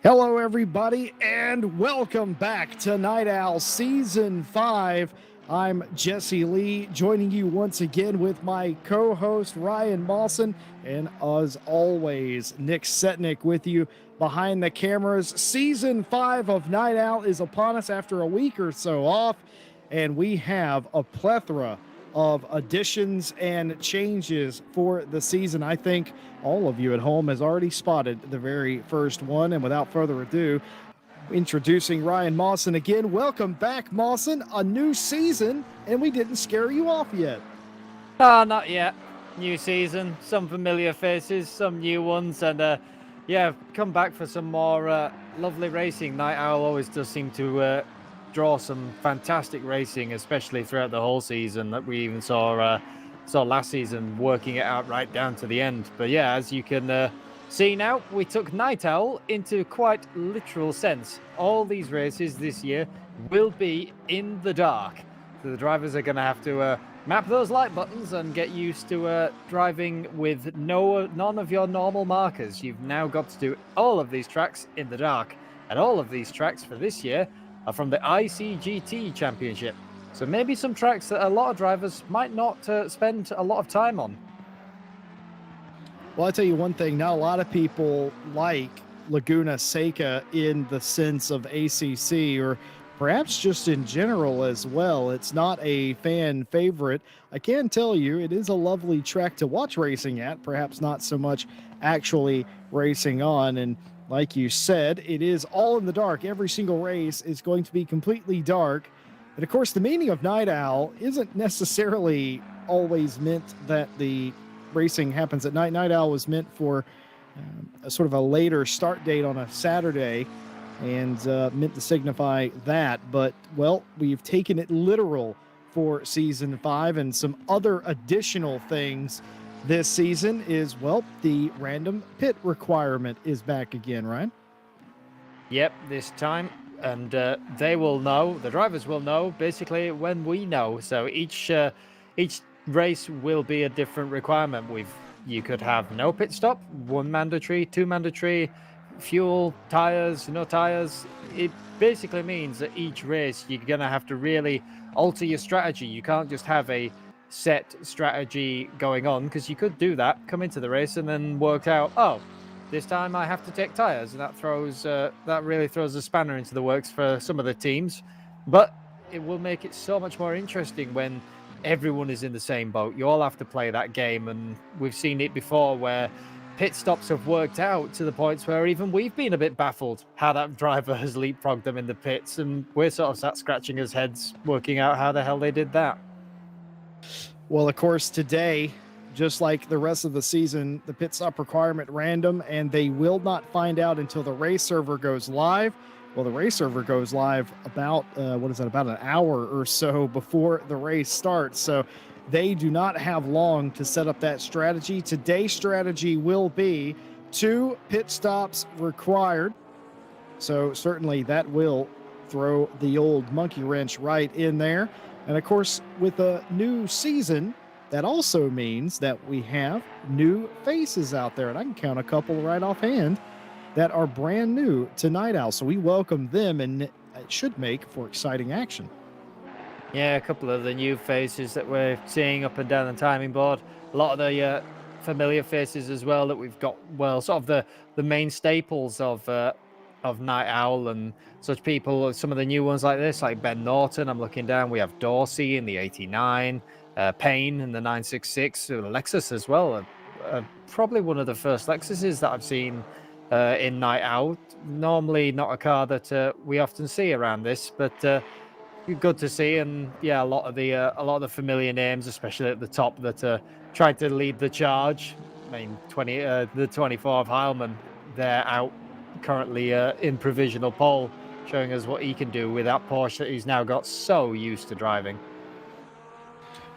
Hello, everybody, and welcome back to Night Owl Season 5. I'm Jesse Lee, joining you once again with my co-host, Ryan Mawson, and as always, Nick Setnick with you behind the cameras. Season 5 of Night Owl is upon us after a week or so off, and we have a plethora of additions and changes for the season. I think all of you at home has already spotted the very first one. And without further ado, introducing Ryan Mawson again. Welcome back, Mawson. A new season, and we didn't scare you off yet. Not yet. New season, some familiar faces, some new ones, and yeah, come back for some more lovely racing. Night Owl always does seem to draw some fantastic racing, especially throughout the whole season that we even saw last season, working it out right down to the end. But yeah, as you can see now, we took Night Owl into quite literal sense. All these races this year will be in the dark. So the drivers are going to have to map those light buttons and get used to driving with none of your normal markers. You've now got to do all of these tracks in the dark. And all of these tracks for this year are from the ICGT Championship. So maybe some tracks that a lot of drivers might not spend a lot of time on. Well, I'll tell you one thing. Not a lot of people like Laguna Seca in the sense of ACC, or perhaps just in general as well. It's not a fan favorite. I can tell you it is a lovely track to watch racing at, perhaps not so much actually racing on. And like you said, it is all in the dark. Every single race is going to be completely dark. And of course, the meaning of Night Owl isn't necessarily always meant that the racing happens at night. Night Owl was meant for a sort of a later start date on a Saturday, and meant to signify that. But, well, we've taken it literal for Season 5, and some other additional things this season is, well, the random pit requirement is back again, Ryan. Yep, this time. And they will know, the drivers will know, basically when we know. So each race will be a different requirement. You could have no pit stop, one mandatory, two mandatory, fuel, tires, no tires. It basically means that each race you're going to have to really alter your strategy. You can't just have a set strategy going on, because you could do that, come into the race and then work out, oh, this time I have to take tires, and that really throws a spanner into the works for some of the teams. But it will make it so much more interesting when everyone is in the same boat. You all have to play that game, and we've seen it before where pit stops have worked out to the points where even we've been a bit baffled how that driver has leapfrogged them in the pits, and we're sort of sat scratching his heads working out how the hell they did that. Well, of course, today, just like the rest of the season, the pit stop requirement random, and they will not find out until the race server goes live. Well, the race server goes live about, about an hour or so before the race starts. So they do not have long to set up that strategy. Today's strategy will be 2 pit stops required. So certainly that will throw the old monkey wrench right in there. And of course, with a new season, that also means that we have new faces out there. And I can count a couple right offhand that are brand new to Night Owl. So we welcome them, and it should make for exciting action. Yeah, a couple of the new faces that we're seeing up and down the timing board. A lot of the familiar faces as well that we've got, well, sort of the main staples of Night Owl and such people. Some of the new ones like this, like Ben Norton, I'm looking down. We have Dorsey in the 89, Payne in the 966, Lexus as well. Probably one of the first Lexuses that I've seen in Night Owl. Normally not a car that we often see around this, but good to see. And yeah, a lot of the familiar names, especially at the top, that tried to lead the charge. I mean, the 24 of Heilman, they're out currently in provisional pole, showing us what he can do with that Porsche that he's now got so used to driving.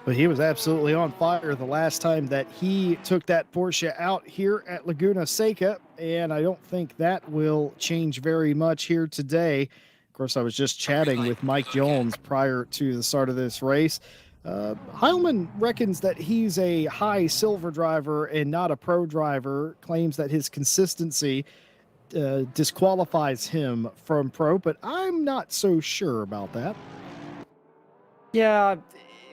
But he was absolutely on fire the last time that he took that Porsche out here at Laguna Seca, and I don't think that will change very much here today. Of course, I was just chatting with Mike Jones prior to the start of this race. Heilman reckons that he's a high silver driver and not a pro driver, claims that his consistency disqualifies him from pro, but I'm not so sure about that. Yeah,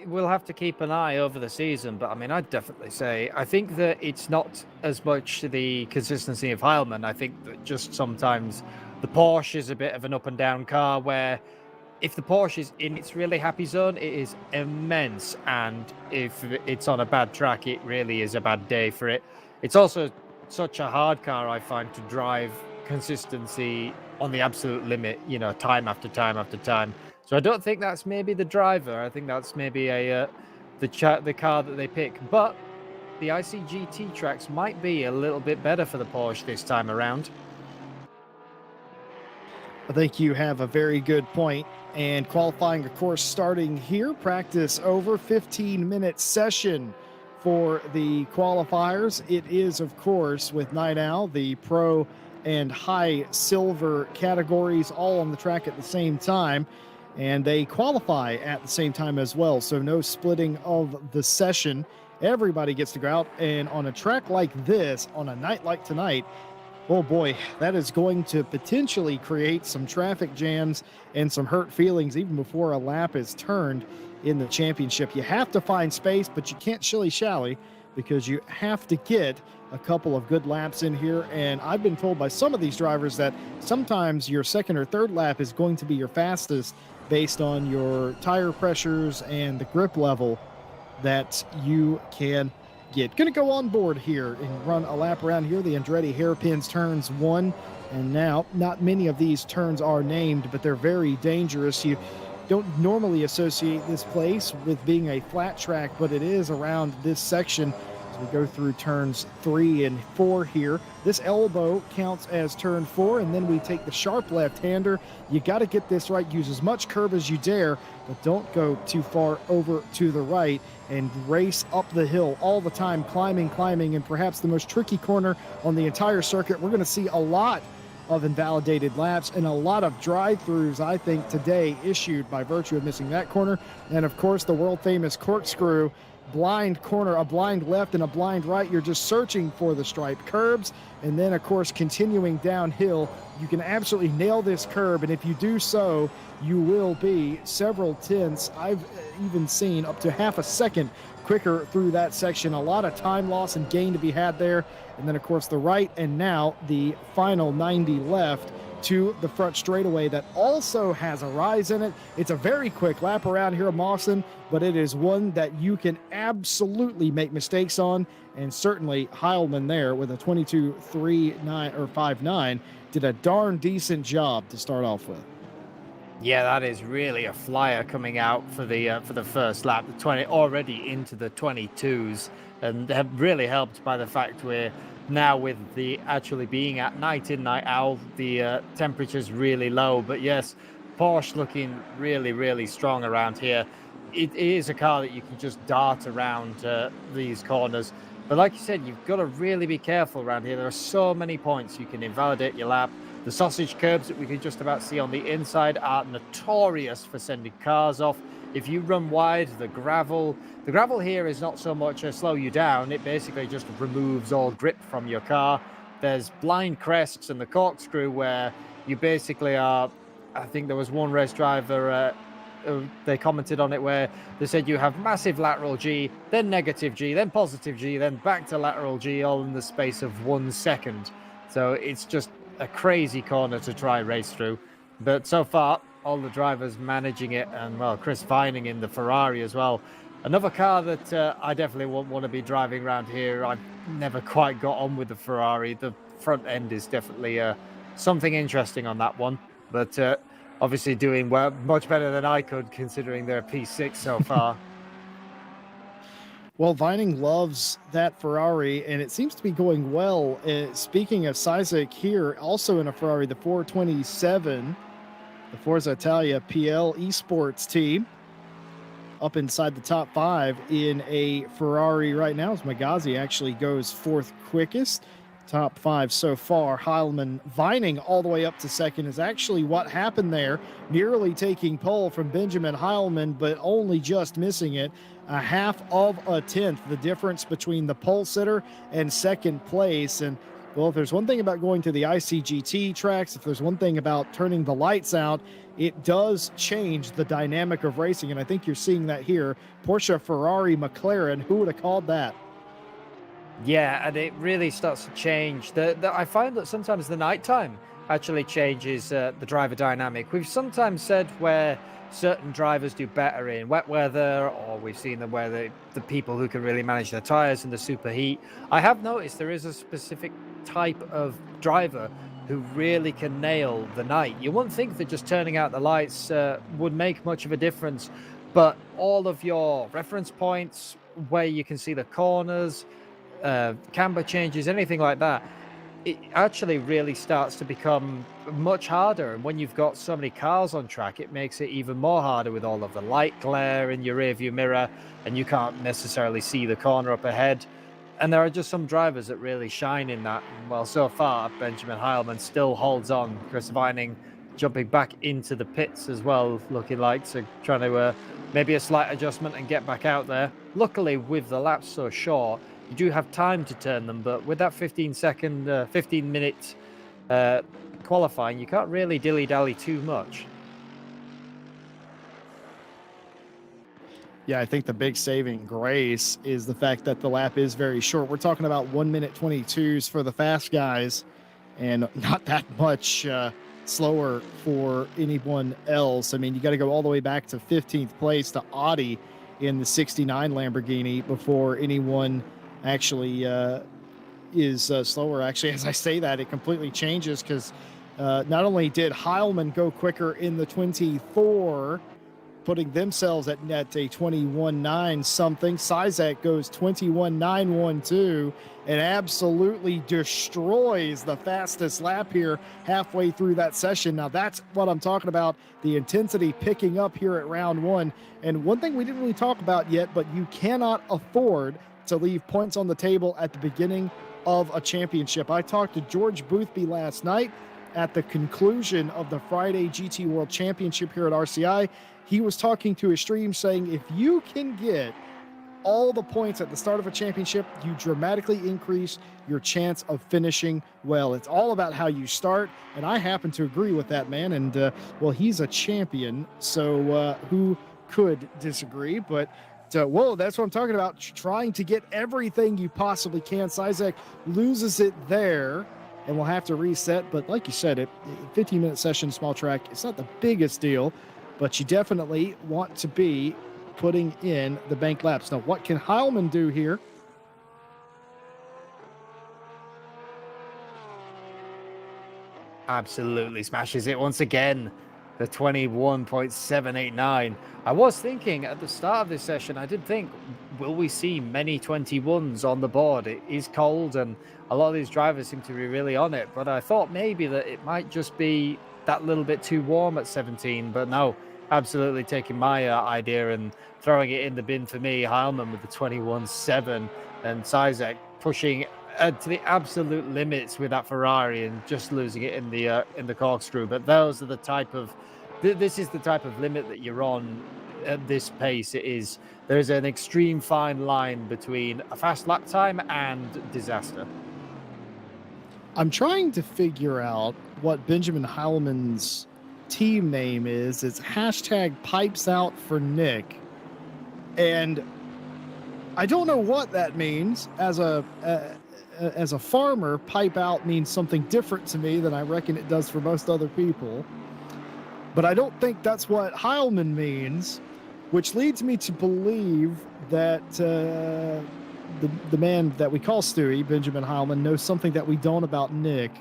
we'll have to keep an eye over the season, but I mean, I'd definitely say I think that it's not as much the consistency of Heilman. I think that just sometimes the Porsche is a bit of an up and down car where if the Porsche is in its really happy zone, it is immense. And if it's on a bad track, it really is a bad day for it. It's also such a hard car, I find, to drive consistency on the absolute limit, time after time after time. So I don't think that's maybe the driver. I think that's maybe the car that they pick. But the ICGT tracks might be a little bit better for the Porsche this time around. I think you have a very good point. And qualifying, of course, starting here, practice over, 15-minute session for the qualifiers. It is, of course, with Night Owl, the pro and high silver categories all on the track at the same time. And they qualify at the same time as well. So no splitting of the session. Everybody gets to go out. And on a track like this, on a night like tonight, oh boy, that is going to potentially create some traffic jams and some hurt feelings even before a lap is turned in the championship. You have to find space, but you can't shilly-shally because you have to get a couple of good laps in here. And I've been told by some of these drivers that sometimes your second or third lap is going to be your fastest based on your tire pressures and the grip level that you can get. Going to go on board here and run a lap around here. The Andretti hairpins turns 1 and now. Not many of these turns are named, but they're very dangerous. You don't normally associate this place with being a flat track, but it is around this section as we go through turns 3 and 4 here. This elbow counts as turn 4, and then we take the sharp left-hander. You got to get this right. Use as much curb as you dare, but don't go too far over to the right and race up the hill all the time, climbing, and perhaps the most tricky corner on the entire circuit. We're going to see a lot of invalidated laps and a lot of drive-throughs, I think, today issued by virtue of missing that corner. And, of course, the world-famous corkscrew, blind corner, a blind left and a blind right. You're just searching for the striped curbs. And then, of course, continuing downhill, you can absolutely nail this curb. And if you do so, you will be several tenths. I've even seen up to half a second quicker through that section. A lot of time loss and gain to be had there. And then, of course, the right, and now the final 90 left to the front straightaway that also has a rise in it. It's a very quick lap around here at Mawson, but it is one that you can absolutely make mistakes on. And certainly Heilman there with a 22.39 or 5.9 did a darn decent job to start off with. Yeah, that is really a flyer coming out for the first lap. The 20 already into the 22s, and really helped by the fact we're now with the actually being at night in Night Owl, the temperature's really low. But yes, Porsche looking really, really strong around here. It is a car that you can just dart around these corners. But like you said, you've got to really be careful around here. There are so many points you can invalidate your lap. The sausage curbs that we can just about see on the inside are notorious for sending cars off. If you run wide, the gravel here is not so much a slow you down. It basically just removes all grip from your car. There's blind crests and the corkscrew where you basically are, I think there was one race driver, they commented on it where they said you have massive lateral G, then negative G, then positive G, then back to lateral G, all in the space of 1 second. So it's just a crazy corner to try race through. But so far, all the drivers managing it, and well, Chris Vining in the Ferrari as well. Another car that I definitely won't want to be driving around here. I've never quite got on with the Ferrari. The front end is definitely something interesting on that one. But obviously doing well, much better than I could, considering they're P6 so far. Well, Vining loves that Ferrari, and it seems to be going well. Speaking of Cizek here, also in a Ferrari, the 427, the Forza Italia PL Esports team, up inside the top 5 in a Ferrari right now, as Magazi actually goes 4th quickest. Top 5 so far. Heilman Vining all the way up to 2nd is actually what happened there, nearly taking pole from Benjamin Heilman, but only just missing it. A half of a tenth, the difference between the pole sitter and 2nd place. And Well, if there's one thing about going to the ICGT tracks, if there's one thing about turning the lights out, it does change the dynamic of racing. And I think you're seeing that here. Porsche, Ferrari, McLaren, who would have called that? Yeah, and it really starts to change. I find that sometimes the nighttime actually changes the driver dynamic. We've sometimes said where certain drivers do better in wet weather, or we've seen them where the people who can really manage their tires in the superheat. I have noticed there is a specific type of driver who really can nail the night. You wouldn't think that just turning out the lights would make much of a difference, but all of your reference points where you can see the corners, camber changes, anything like that, it actually really starts to become much harder. And when you've got so many cars on track, it makes it even more harder with all of the light glare in your rearview mirror, and you can't necessarily see the corner up ahead. And there are just some drivers that really shine in that. Well, so far, Benjamin Heilman still holds on. Chris Vining jumping back into the pits as well, looking like to trying to maybe a slight adjustment and get back out there. Luckily, with the laps so short, you do have time to turn them, but with that 15-minute qualifying, you can't really dilly-dally too much. Yeah, I think the big saving grace is the fact that the lap is very short. We're talking about 1 minute 22s for the fast guys, and not that much slower for anyone else. I mean, you got to go all the way back to 15th place to Audi in the 69 Lamborghini before anyone actually is slower. Actually, as I say that, it completely changes because not only did Heilman go quicker in the 24, putting themselves at net a 21.9 something. Sizek goes 21.912 and absolutely destroys the fastest lap here halfway through that session. Now that's what I'm talking about, the intensity picking up here at round one. And one thing we didn't really talk about yet, but you cannot afford to leave points on the table at the beginning of a championship. I talked to George Boothby last night at the conclusion of the Friday GT World Championship here at RCI. He was talking to his stream saying if you can get all the points at the start of a championship, you dramatically increase your chance of finishing well. It's all about how you start, and I happen to agree with that, man. And, well, he's a champion, so who could disagree? But whoa, that's what I'm talking about, trying to get everything you possibly can. Sizek loses it there, and we'll have to reset. But like you said, 15-minute session, small track, it's not the biggest deal, but you definitely want to be putting in the bank laps. Now, what can Heilman do here? Absolutely smashes it once again. The 21.789. I was thinking at the start of this session, I did think, will we see many 21s on the board? It is cold and a lot of these drivers seem to be really on it, but I thought maybe that it might just be that little bit too warm at 17, but no, absolutely taking my idea and throwing it in the bin for me. Heilman with the 21.7 and Sizek pushing to the absolute limits with that Ferrari and just losing it in the corkscrew. But those are the type of this is the type of limit that you're on at this pace. There is an extreme fine line between a fast lap time and disaster. I'm trying to figure out what Benjamin Heilman's team name is. It's hashtag pipes out for Nick, and I don't know what that means. As a farmer, pipe out means something different to me than I reckon it does for most other people. But I don't think that's what Heilman means, which leads me to believe that the man that we call Stewie, Benjamin Heilman, knows something that we don't about Nick.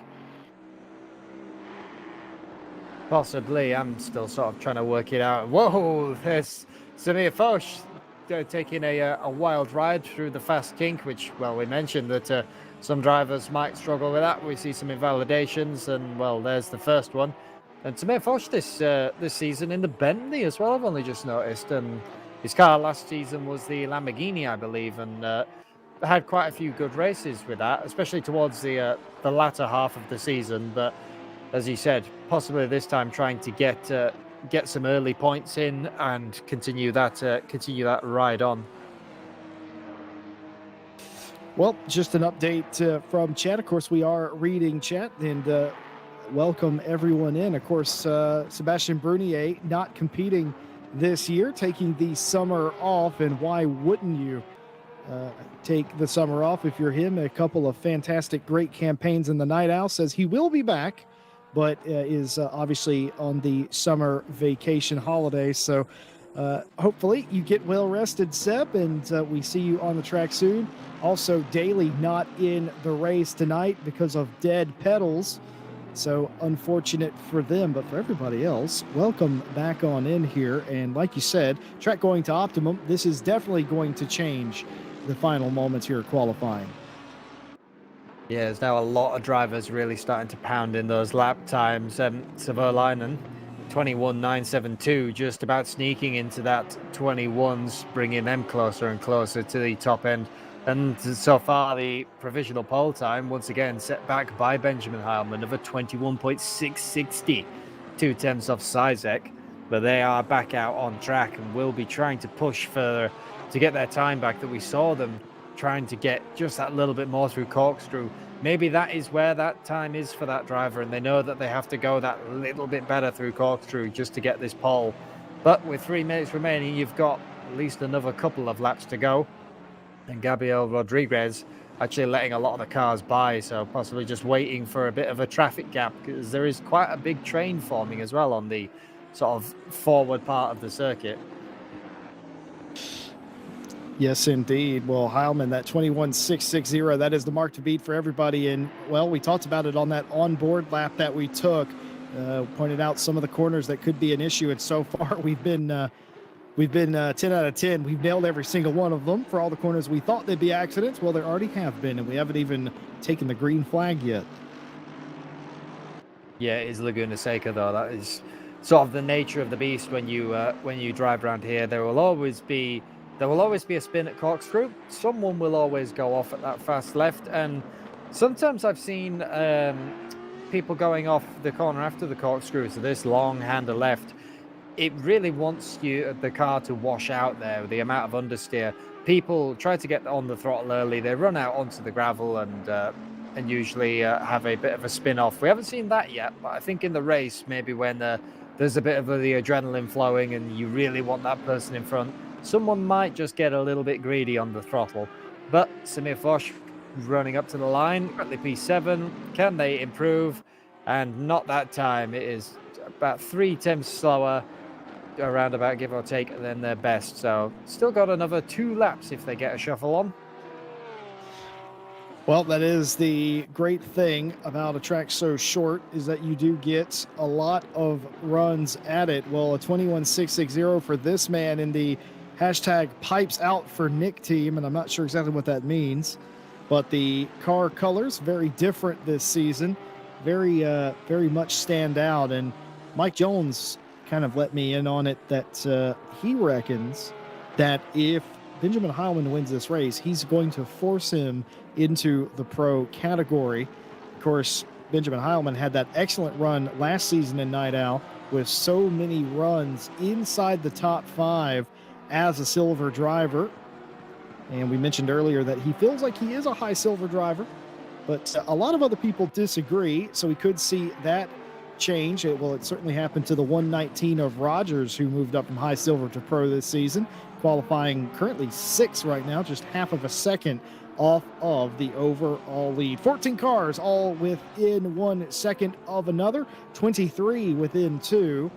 Possibly. I'm still sort of trying to work it out. Whoa, there's Samir Foch taking a wild ride through the fast kink, which, well, we mentioned that some drivers might struggle with that. We see some invalidations, and, well, there's the first one. And Samir Foch this season in the Bentley as well, I've only just noticed. And his car last season was the Lamborghini, I believe, and had quite a few good races with that, especially towards the latter half of the season. But as you said, possibly this time trying to get some early points in and continue that ride on. Well, just an update from chat. Of course, we are reading chat and welcome everyone in. Of course, Sebastian Brunier not competing this year, taking the summer off. And why wouldn't you take the summer off if you're him? A couple of fantastic, great campaigns in the Night Owl. Says he will be back, but is obviously on the summer vacation holiday. So hopefully you get well rested, Seb, and we see you on the track soon. Also, Daly not in the race tonight because of dead pedals. So unfortunate for them, but for everybody else, welcome back on in here. And like you said, track going to optimum. This is definitely going to change the final moments here qualifying. Yeah, there's now a lot of drivers really starting to pound in those lap times. Savolainen, 21.972, just about sneaking into that 21s, bringing them closer and closer to the top end. And so far, the provisional pole time, once again, set back by Benjamin Heilman of a 21.660, 2/10 off Sizek. But they are back out on track and will be trying to push further to get their time back that we saw them trying to get just that little bit more through Corkscrew. Maybe that is where that time is for that driver, and they know that they have to go that little bit better through Corkscrew just to get this pole. But with 3 minutes remaining, you've got at least another couple of laps to go. And Gabriel Rodriguez actually letting a lot of the cars by, so possibly just waiting for a bit of a traffic gap, because there is quite a big train forming as well on the sort of forward part of the circuit. Yes, indeed. Well, Heilman, that 21.660, that is the mark to beat for everybody. And, well, we talked about it on that onboard lap that we took, pointed out some of the corners that could be an issue. And so far, we've been 10 out of 10. We've nailed every single one of them. For all the corners we thought they'd be accidents, well, there already have been, and we haven't even taken the green flag yet. Yeah, it is Laguna Seca, though. That is sort of the nature of the beast when you drive around here. There will always be a spin at Corkscrew. Someone will always go off at that fast left, and sometimes I've seen people going off the corner after the Corkscrew. So this long hander left, it really wants the car to wash out there. The amount of understeer, people try to get on the throttle early. They run out onto the gravel and usually have a bit of a spin off. We haven't seen that yet, but I think in the race, maybe when there's a bit of the adrenaline flowing and you really want that person in front, someone might just get a little bit greedy on the throttle. But Samir Foch running up to the line, currently P7. Can they improve? And not that time. It is about 3 slower, around about, give or take, than their best. So still got another 2 laps if they get a shuffle on. Well, that is the great thing about a track so short, is that you do get a lot of runs at it. Well, a 21.660 for this man in the hashtag pipes out for Nick team, and I'm not sure exactly what that means, but the car colors very different this season, very much stand out. And Mike Jones kind of let me in on it that he reckons that if Benjamin Heilman wins this race, he's going to force him into the pro category. Of course, Benjamin Heilman had that excellent run last season in Night Owl with so many runs inside the top 5 as a silver driver. And we mentioned earlier that he feels like he is a high silver driver, but a lot of other people disagree. So we could see that change. It certainly happened to the 119 of Rogers, who moved up from high silver to pro this season, qualifying currently 6th right now, just half of a second off of the overall lead. 14 cars all within 1 second of another, 23 within 2.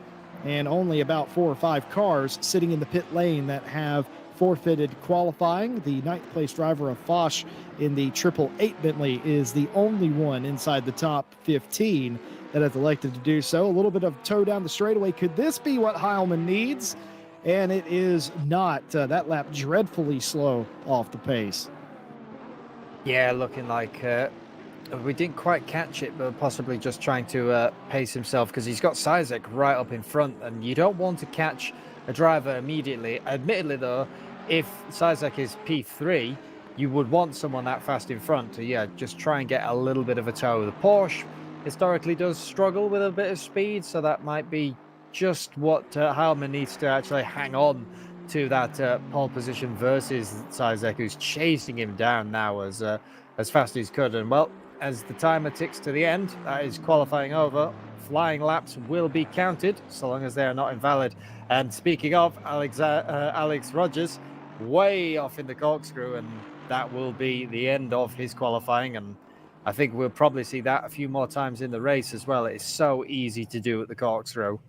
And only about 4 or 5 cars sitting in the pit lane that have forfeited qualifying. The 9th place driver of Foch in the 888 Bentley is the only one inside the top 15 that has elected to do so. A little bit of toe down the straightaway. Could this be what Heilman needs? And it is not. That lap dreadfully slow off the pace. Yeah, looking like we didn't quite catch it, but possibly just trying to pace himself, because he's got Sizek right up in front, and you don't want to catch a driver immediately. Admittedly, though, if Sizek is P3, you would want someone that fast in front to, just try and get a little bit of a toe. The Porsche historically does struggle with a bit of speed, so that might be just what Heilman needs to actually hang on to that pole position versus Sizek, who's chasing him down now as fast as he could. And well, as the timer ticks to the end, that is qualifying over. Flying laps will be counted so long as they are not invalid. And speaking of Alex Rogers, way off in the corkscrew, and that will be the end of his qualifying. And I think we'll probably see that a few more times in the race as well. It's so easy to do at the corkscrew.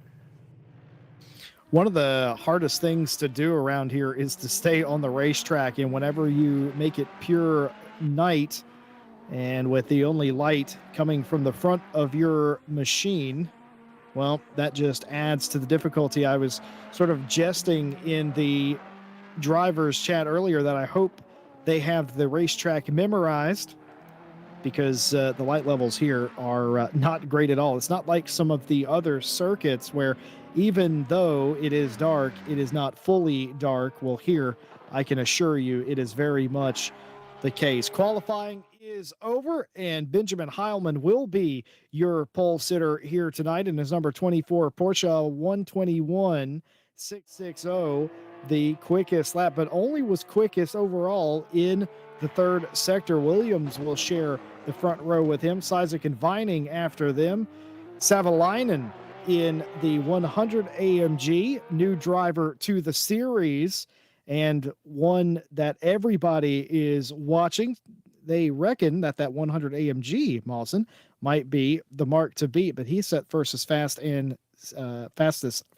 One of the hardest things to do around here is to stay on the racetrack, and whenever you make it pure night and with the only light coming from the front of your machine, well, that just adds to the difficulty. I was sort of jesting in the drivers chat earlier that I hope they have the racetrack memorized, because the light levels here are not great at all. It's not like some of the other circuits where even though it is dark, it is not fully dark. Well, here, I can assure you it is very much the case. Qualifying is over, and Benjamin Heilman will be your pole sitter here tonight in his number 24 Porsche 121.660, the quickest lap, but only was quickest overall in the third sector. Williams will share the front row with him. Sizek and Vining after them. Savalainen in the 100 AMG, new driver to the series, and one that everybody is watching. They reckon that 100 AMG, Mawson, might be the mark to beat, but he's set fastest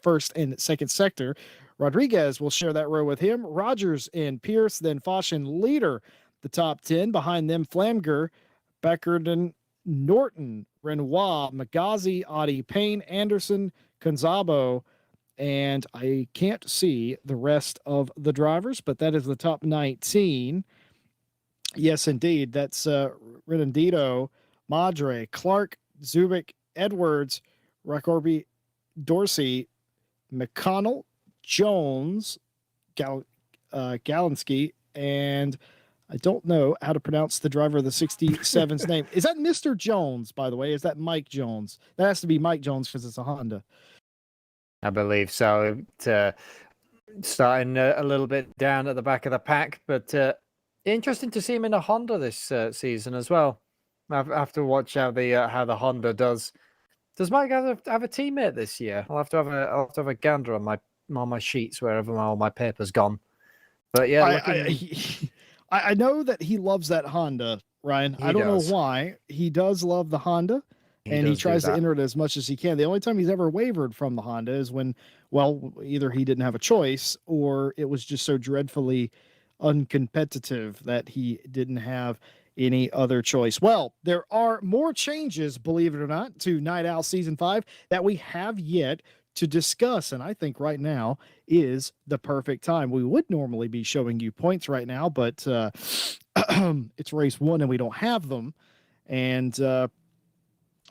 first and second sector. Rodriguez will share that row with him. Rogers and Pierce, then Foch and Leader, the top 10. Behind them, Flamger, Beckerden, Norton, Renoir, Magazi, Audi, Payne, Anderson, Gonzabo, and I can't see the rest of the drivers, but that is the top 19. Yes, indeed. That's Renandito, Madre, Clark, Zubik, Edwards, Racorby, Dorsey, McConnell, Jones, Galinsky, and I don't know how to pronounce the driver of the 67's name. Is that Mr. Jones, by the way? Is that Mike Jones? That has to be Mike Jones because it's a Honda. I believe so. Starting a little bit down at the back of the pack, but interesting to see him in a Honda this season as well. I have to watch how the Honda does. Does Mike have a teammate this year? I'll have to have a gander on my sheets wherever all my paper's gone. But yeah, I know that he loves that Honda, Ryan. I don't know why. He does love the Honda, and he tries to enter it as much as he can. The only time he's ever wavered from the Honda is when, well, either he didn't have a choice or it was just so dreadfully uncompetitive that he didn't have any other choice. Well, there are more changes, believe it or not, to Night Owl Season 5 that we have yet to discuss, and I think right now is the perfect time. We would normally be showing you points right now, but it's race 1 and we don't have them. And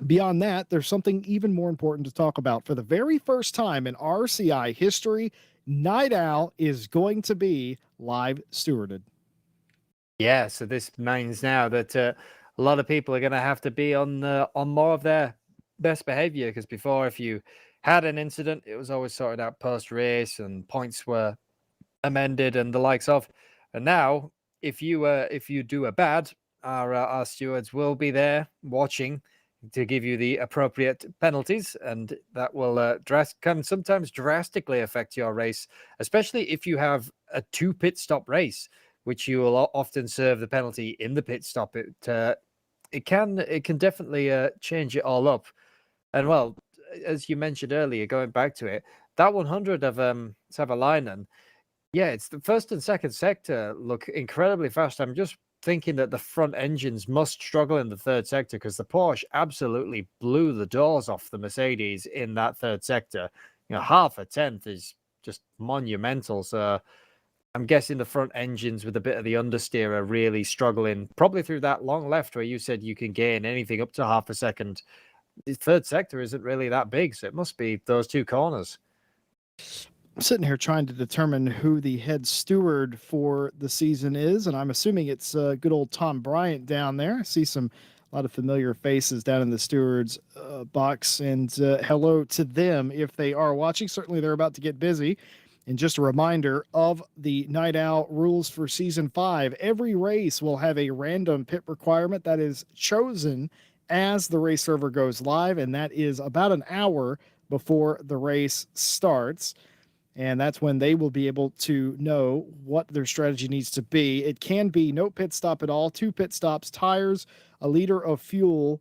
beyond that, there's something even more important to talk about. For the very first time in RCI history, Night Owl is going to be live stewarded. Yeah, so this means now that a lot of people are going to have to be on more of their best behavior, because before, if you had an incident, it was always sorted out post-race and points were amended and the likes of. And now, if you do a bad, our stewards will be there watching to give you the appropriate penalties, and that will can sometimes drastically affect your race, especially if you have a 2 pit stop race, which you will often serve the penalty in the pit stop. It can definitely change it all up. And well, as you mentioned earlier, going back to it, that 100 of Savalainen, yeah, it's the first and second sector look incredibly fast. I'm just thinking that the front engines must struggle in the third sector, because the Porsche absolutely blew the doors off the Mercedes in that third sector. Half a tenth is just monumental. So I'm guessing the front engines with a bit of the understeer are really struggling, probably through that long left where you said you can gain anything up to half a second. The third sector isn't really that big, so it must be those 2 corners. I'm sitting here trying to determine who the head steward for the season is, and I'm assuming it's good old Tom Bryant down there. I see a lot of familiar faces down in the stewards box, and hello to them if they are watching. Certainly they're about to get busy And just a reminder of the Night Owl rules for season 5. Every race will have a random pit requirement that is chosen as the race server goes live, and that is about an hour before the race starts. And that's when they will be able to know what their strategy needs to be. It can be no pit stop at all, 2 pit stops, tires, a liter of fuel.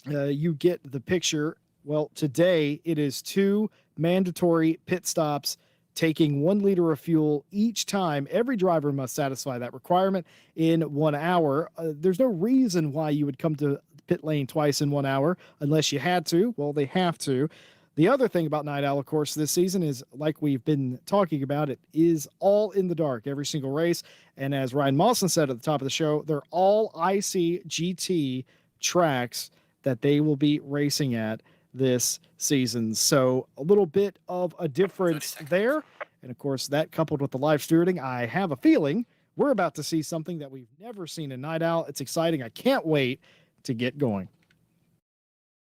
You get the picture. Well, today it is 2 mandatory pit stops, taking 1 liter of fuel each time. Every driver must satisfy that requirement in 1 hour. There's no reason why you would come to pit lane twice in 1 hour unless you had to. Well, they have to. The other thing about Night Owl, of course, this season is, like we've been talking about, it is all in the dark, every single race. And as Ryan Mawson said at the top of the show, they're all ICGT tracks that they will be racing at this season. So a little bit of a difference there. And of course, that coupled with the live stewarding, I have a feeling we're about to see something that we've never seen in Night Owl. It's exciting. I can't wait to get going.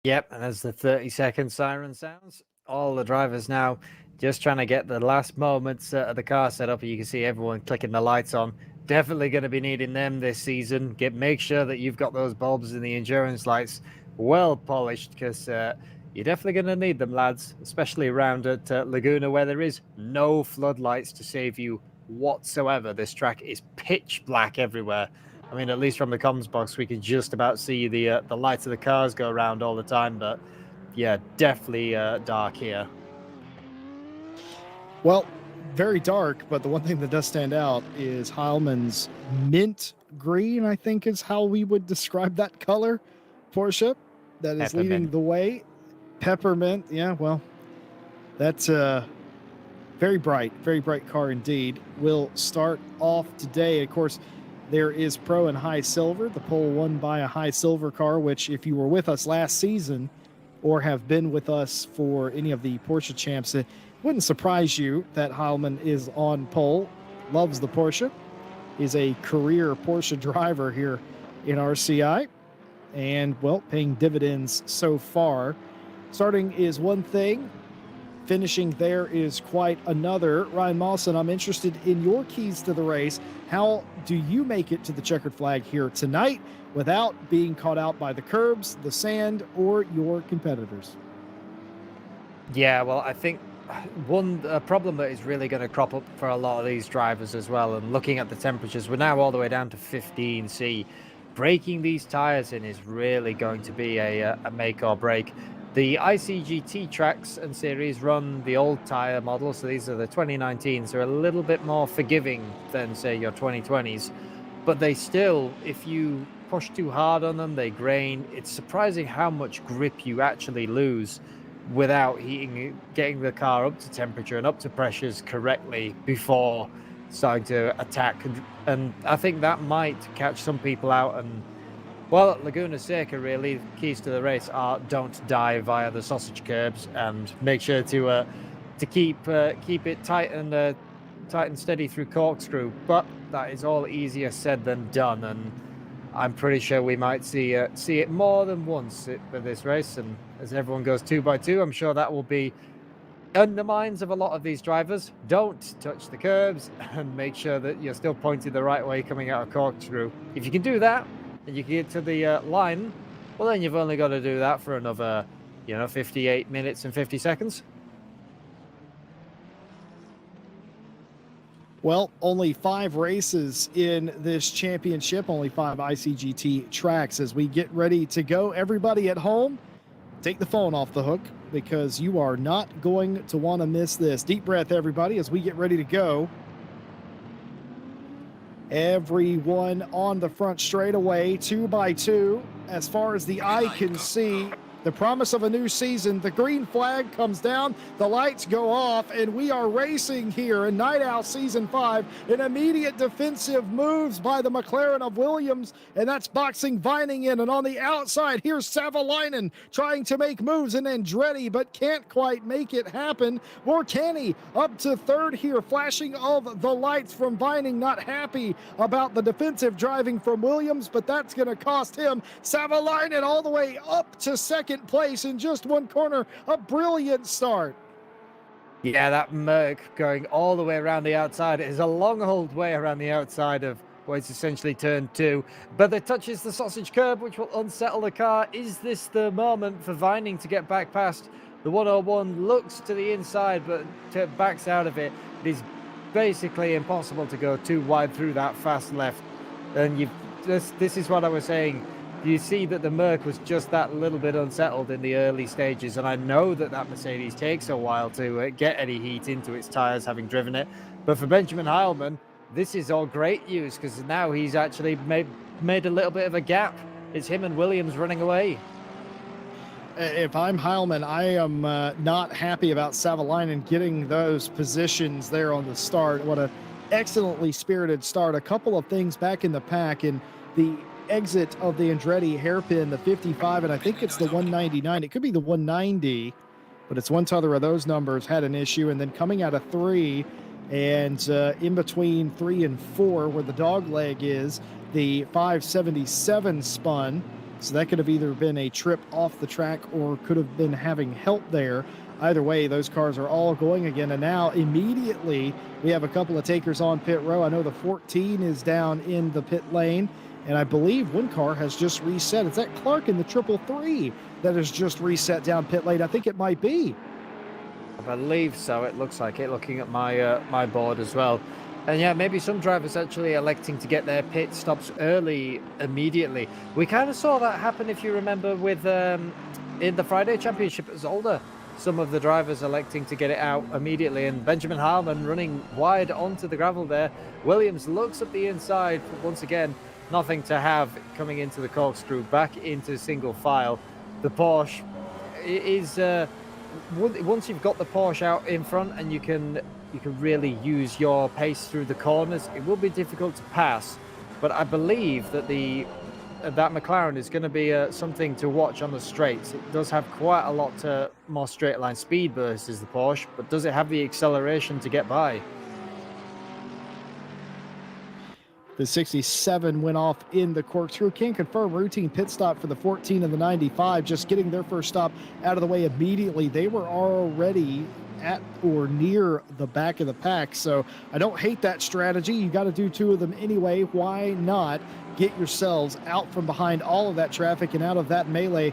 Yep, and as the 30-second siren sounds, all the drivers now just trying to get the last moments of the car set up. You can see everyone clicking the lights on. Definitely going to be needing them this season. Make sure that you've got those bulbs in the endurance lights well polished, because you're definitely going to need them, lads, especially around at Laguna, where there is no floodlights to save you whatsoever. This track is pitch black everywhere. I mean, at least from the comms box, we can just about see the lights of the cars go around all the time. But yeah, definitely dark here. Well, very dark, but the one thing that does stand out is Heilman's mint green, I think is how we would describe that color. Porsche that is Peppermint. leading the way. Peppermint, yeah, well, that's a very bright car indeed. Will start off today. Of course, there is Pro and High Silver, the pole won by a High Silver car, which if you were with us last season or have been with us for any of the Porsche champs, it wouldn't surprise you that Heilman is on pole, loves the Porsche, is a career Porsche driver here in RCI, and, well, paying dividends so far. Starting is one thing, finishing there is quite another. Ryan Mawson, I'm interested in your keys to the race. How do you make it to the checkered flag here tonight without being caught out by the curbs, the sand, or your competitors? Yeah, well, I think one problem that is really going to crop up for a lot of these drivers as well, and looking at the temperatures, we're now all the way down to 15C. Breaking these tires in is really going to be a make or break. The ICGT tracks and series run the old tire model, so these are the 2019s. They're a little bit more forgiving than, say, your 2020s, but they still, if you push too hard on them, they grain. It's surprising how much grip you actually lose without getting the car up to temperature and up to pressures correctly before starting to attack. And I think that might catch some people out. And, well, at Laguna Seca, really, the keys to the race are don't die via the sausage curbs, and make sure to keep it tight and steady through Corkscrew. But that is all easier said than done, and I'm pretty sure we might see it more than once for this race. And as everyone goes 2 by 2, I'm sure that will be in the minds of a lot of these drivers. Don't touch the curbs and make sure that you're still pointed the right way coming out of Corkscrew. If you can do that and you can get to the line, well, then you've only got to do that for another 58 minutes and 50 seconds. Well, only 5 races in this championship, only 5 ICGT tracks. As we get ready to go, everybody at home, take the phone off the hook, because you are not going to want to miss this. Deep breath, everybody, as we get ready to go. Everyone on the front straightaway, 2 by 2. As far as the eye can see, the promise of a new season. The green flag comes down, the lights go off, and we are racing here in Night Owl Season 5. An immediate defensive moves by the McLaren of Williams, and that's boxing Vining in. And on the outside, here's Savalainen trying to make moves, and Andretti, but can't quite make it happen. Morcani up to third here, flashing of the lights from Vining, not happy about the defensive driving from Williams, but that's going to cost him. Savalainen all the way up to second place in just one corner. A brilliant start. Yeah, that Merc going all the way around the outside. It is a long old way around the outside of what is essentially turn 2. But it touches the sausage curb, which will unsettle the car. Is this the moment for Vining to get back past? The 101 looks to the inside, but backs out of it. It is basically impossible to go too wide through that fast left. And this is what I was saying. You see that the Merc was just that little bit unsettled in the early stages, and I know that Mercedes takes a while to get any heat into its tires, having driven it. But for Benjamin Heilman, this is all great news, because now he's actually made a little bit of a gap. It's him and Williams running away. If I'm Heilman, I am not happy about Savalainen getting those positions there on the start. What an excellently spirited start. A couple of things back in the pack, and the exit of the Andretti hairpin, the 55, and I think it's the 199. It could be the 190, but it's one other of those numbers had an issue. And then coming out of 3 and in between 3 and 4, where the dog leg is, the 577 spun. So that could have either been a trip off the track or could have been having help there. Either way, those cars are all going again. And now immediately we have a couple of takers on pit row. I know the 14 is down in the pit lane, and I believe one car has just reset. Is that Clark in the 333 that has just reset down pit lane? I think it might be. I believe so. It looks like it, looking at my my board as well. And yeah, maybe some drivers actually electing to get their pit stops early immediately. We kind of saw that happen, if you remember, with in the Friday Championship at Zolder. Some of the drivers electing to get it out immediately, and Benjamin Heilman running wide onto the gravel there. Williams looks at the inside, but once again, nothing to have coming into the corkscrew, back into single file. The Porsche is once you've got the Porsche out in front and you can really use your pace through the corners, it will be difficult to pass. But I believe that that McLaren is going to be something to watch on the straights. It does have quite a lot more straight line speed versus the Porsche, but does it have the acceleration to get by? The 67 went off in the corkscrew. Can confirm routine pit stop for the 14 and the 95, just getting their first stop out of the way immediately. They were already at or near the back of the pack, so I don't hate that strategy. You got to do 2 of them anyway. Why not get yourselves out from behind all of that traffic and out of that melee?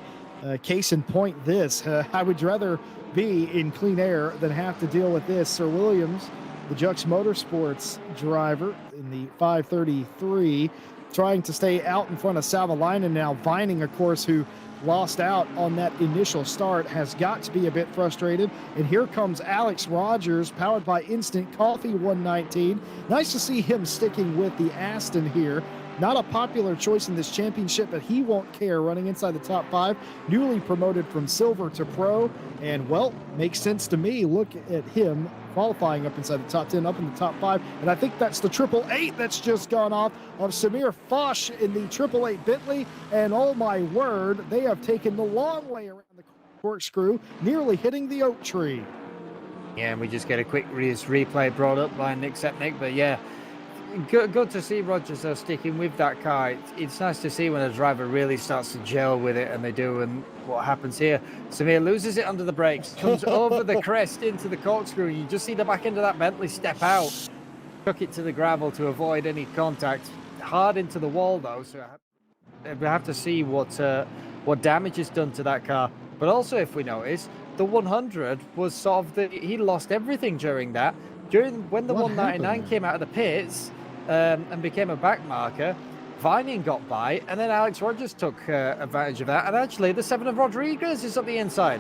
Case in point, this. I would rather be in clean air than have to deal with this. Sir Williams, the Jux Motorsports driver in the 533, trying to stay out in front of Savalainen now. Vining, of course, who lost out on that initial start, has got to be a bit frustrated. And here comes Alex Rogers, powered by Instant Coffee 119. Nice to see him sticking with the Aston here. Not a popular choice in this championship, but he won't care, running inside the top 5, newly promoted from silver to pro. And, well, makes sense to me. Look at him qualifying up inside the top 10, up in the top 5. And I think that's the 888 that's just gone off of Samir Foch in the 888 Bentley. And, oh, my word, they have taken the long way around the corkscrew, nearly hitting the oak tree. Yeah, and we just get a quick replay brought up by Nick Sepnik. But, yeah, good to see Rogers though sticking with that car. It's nice to see when a driver really starts to gel with it, and they do. And what happens here, Samir loses it under the brakes, comes over the crest into the corkscrew. You just see the back end of that Bentley step out, took it to the gravel to avoid any contact. Hard into the wall though, so we have to see what damage is done to that car. But also, if we notice, the 100 was sort of he lost everything during that. When the 199 came out of the pits and became a back marker, Vining got by, and then Alex Rogers took advantage of that. And actually, the 7 of Rodriguez is up the inside.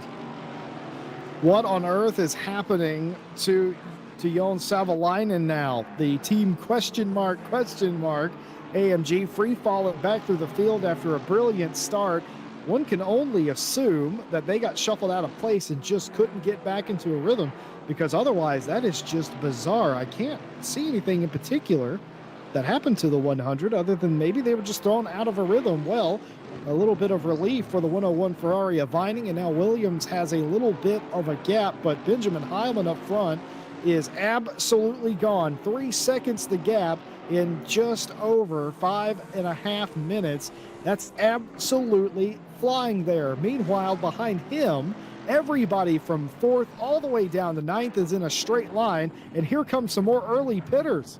What on earth is happening to Jon Savalainen now? The team question mark, AMG free falling back through the field after a brilliant start. One can only assume that they got shuffled out of place and just couldn't get back into a rhythm, because otherwise that is just bizarre. I can't see anything in particular that happened to the 100 other than maybe they were just thrown out of a rhythm. Well, a little bit of relief for the 101 Ferrari of Vining, and now Williams has a little bit of a gap, but Benjamin Heilman up front is absolutely gone. 3 seconds the gap in just over 5.5 minutes. That's absolutely flying there. Meanwhile, behind him, Everybody from 4th all the way down to 9th is in a straight line, and here comes some more early pitters.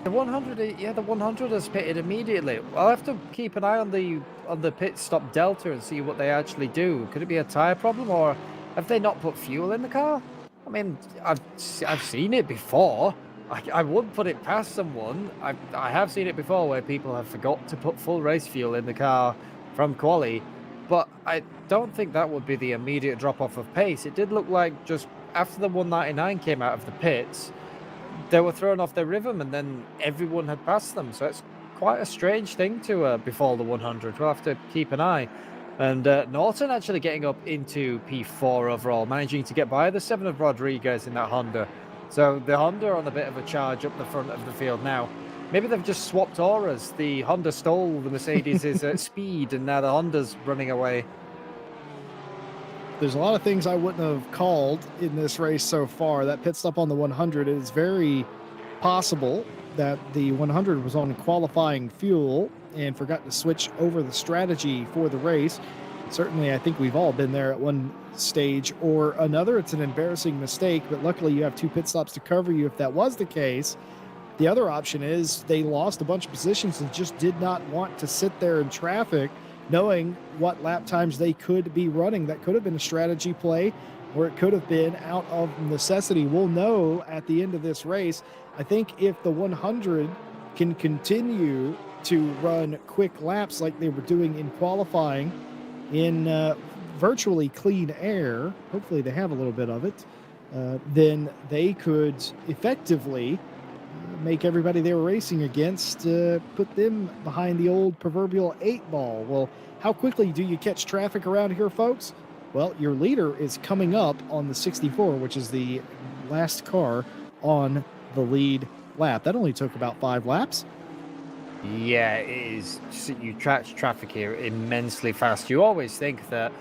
The 100, yeah, the 100 has pitted immediately. I'll have to keep an eye on the pit stop delta and see what they actually do. Could it be a tire problem, or have they not put fuel in the car? I mean, I've seen it before. I wouldn't put it past someone. I have seen it before where people have forgot to put full race fuel in the car from quali, but I don't think that would be the immediate drop off of pace. It did look like just after the 199 came out of the pits, they were thrown off their rhythm, and then everyone had passed them. So it's quite a strange thing to befall the 100. We'll have to keep an eye. And Norton actually getting up into P4 overall, managing to get by the 7 of Rodriguez in that Honda. So the Honda on a bit of a charge up the front of the field now. Maybe they've just swapped auras. The Honda stole the Mercedes' speed, and now the Honda's running away. There's a lot of things I wouldn't have called in this race so far. That pit stop on the 100 is very possible that the 100 was on qualifying fuel and forgot to switch over the strategy for the race. Certainly, I think we've all been there at one stage or another. It's an embarrassing mistake, but luckily you have 2 pit stops to cover you if that was the case. The other option is they lost a bunch of positions and just did not want to sit there in traffic knowing what lap times they could be running. That could have been a strategy play, or it could have been out of necessity. We'll know at the end of this race. I think if the 100 can continue to run quick laps like they were doing in qualifying in virtually clean air, hopefully they have a little bit of it, then they could effectively make everybody they were racing against put them behind the old proverbial 8 ball. Well, how quickly do you catch traffic around here, folks? Well, your leader is coming up on the 64, which is the last car on the lead lap. That only took about 5 laps. Yeah, it is. You catch traffic here immensely fast. You always think that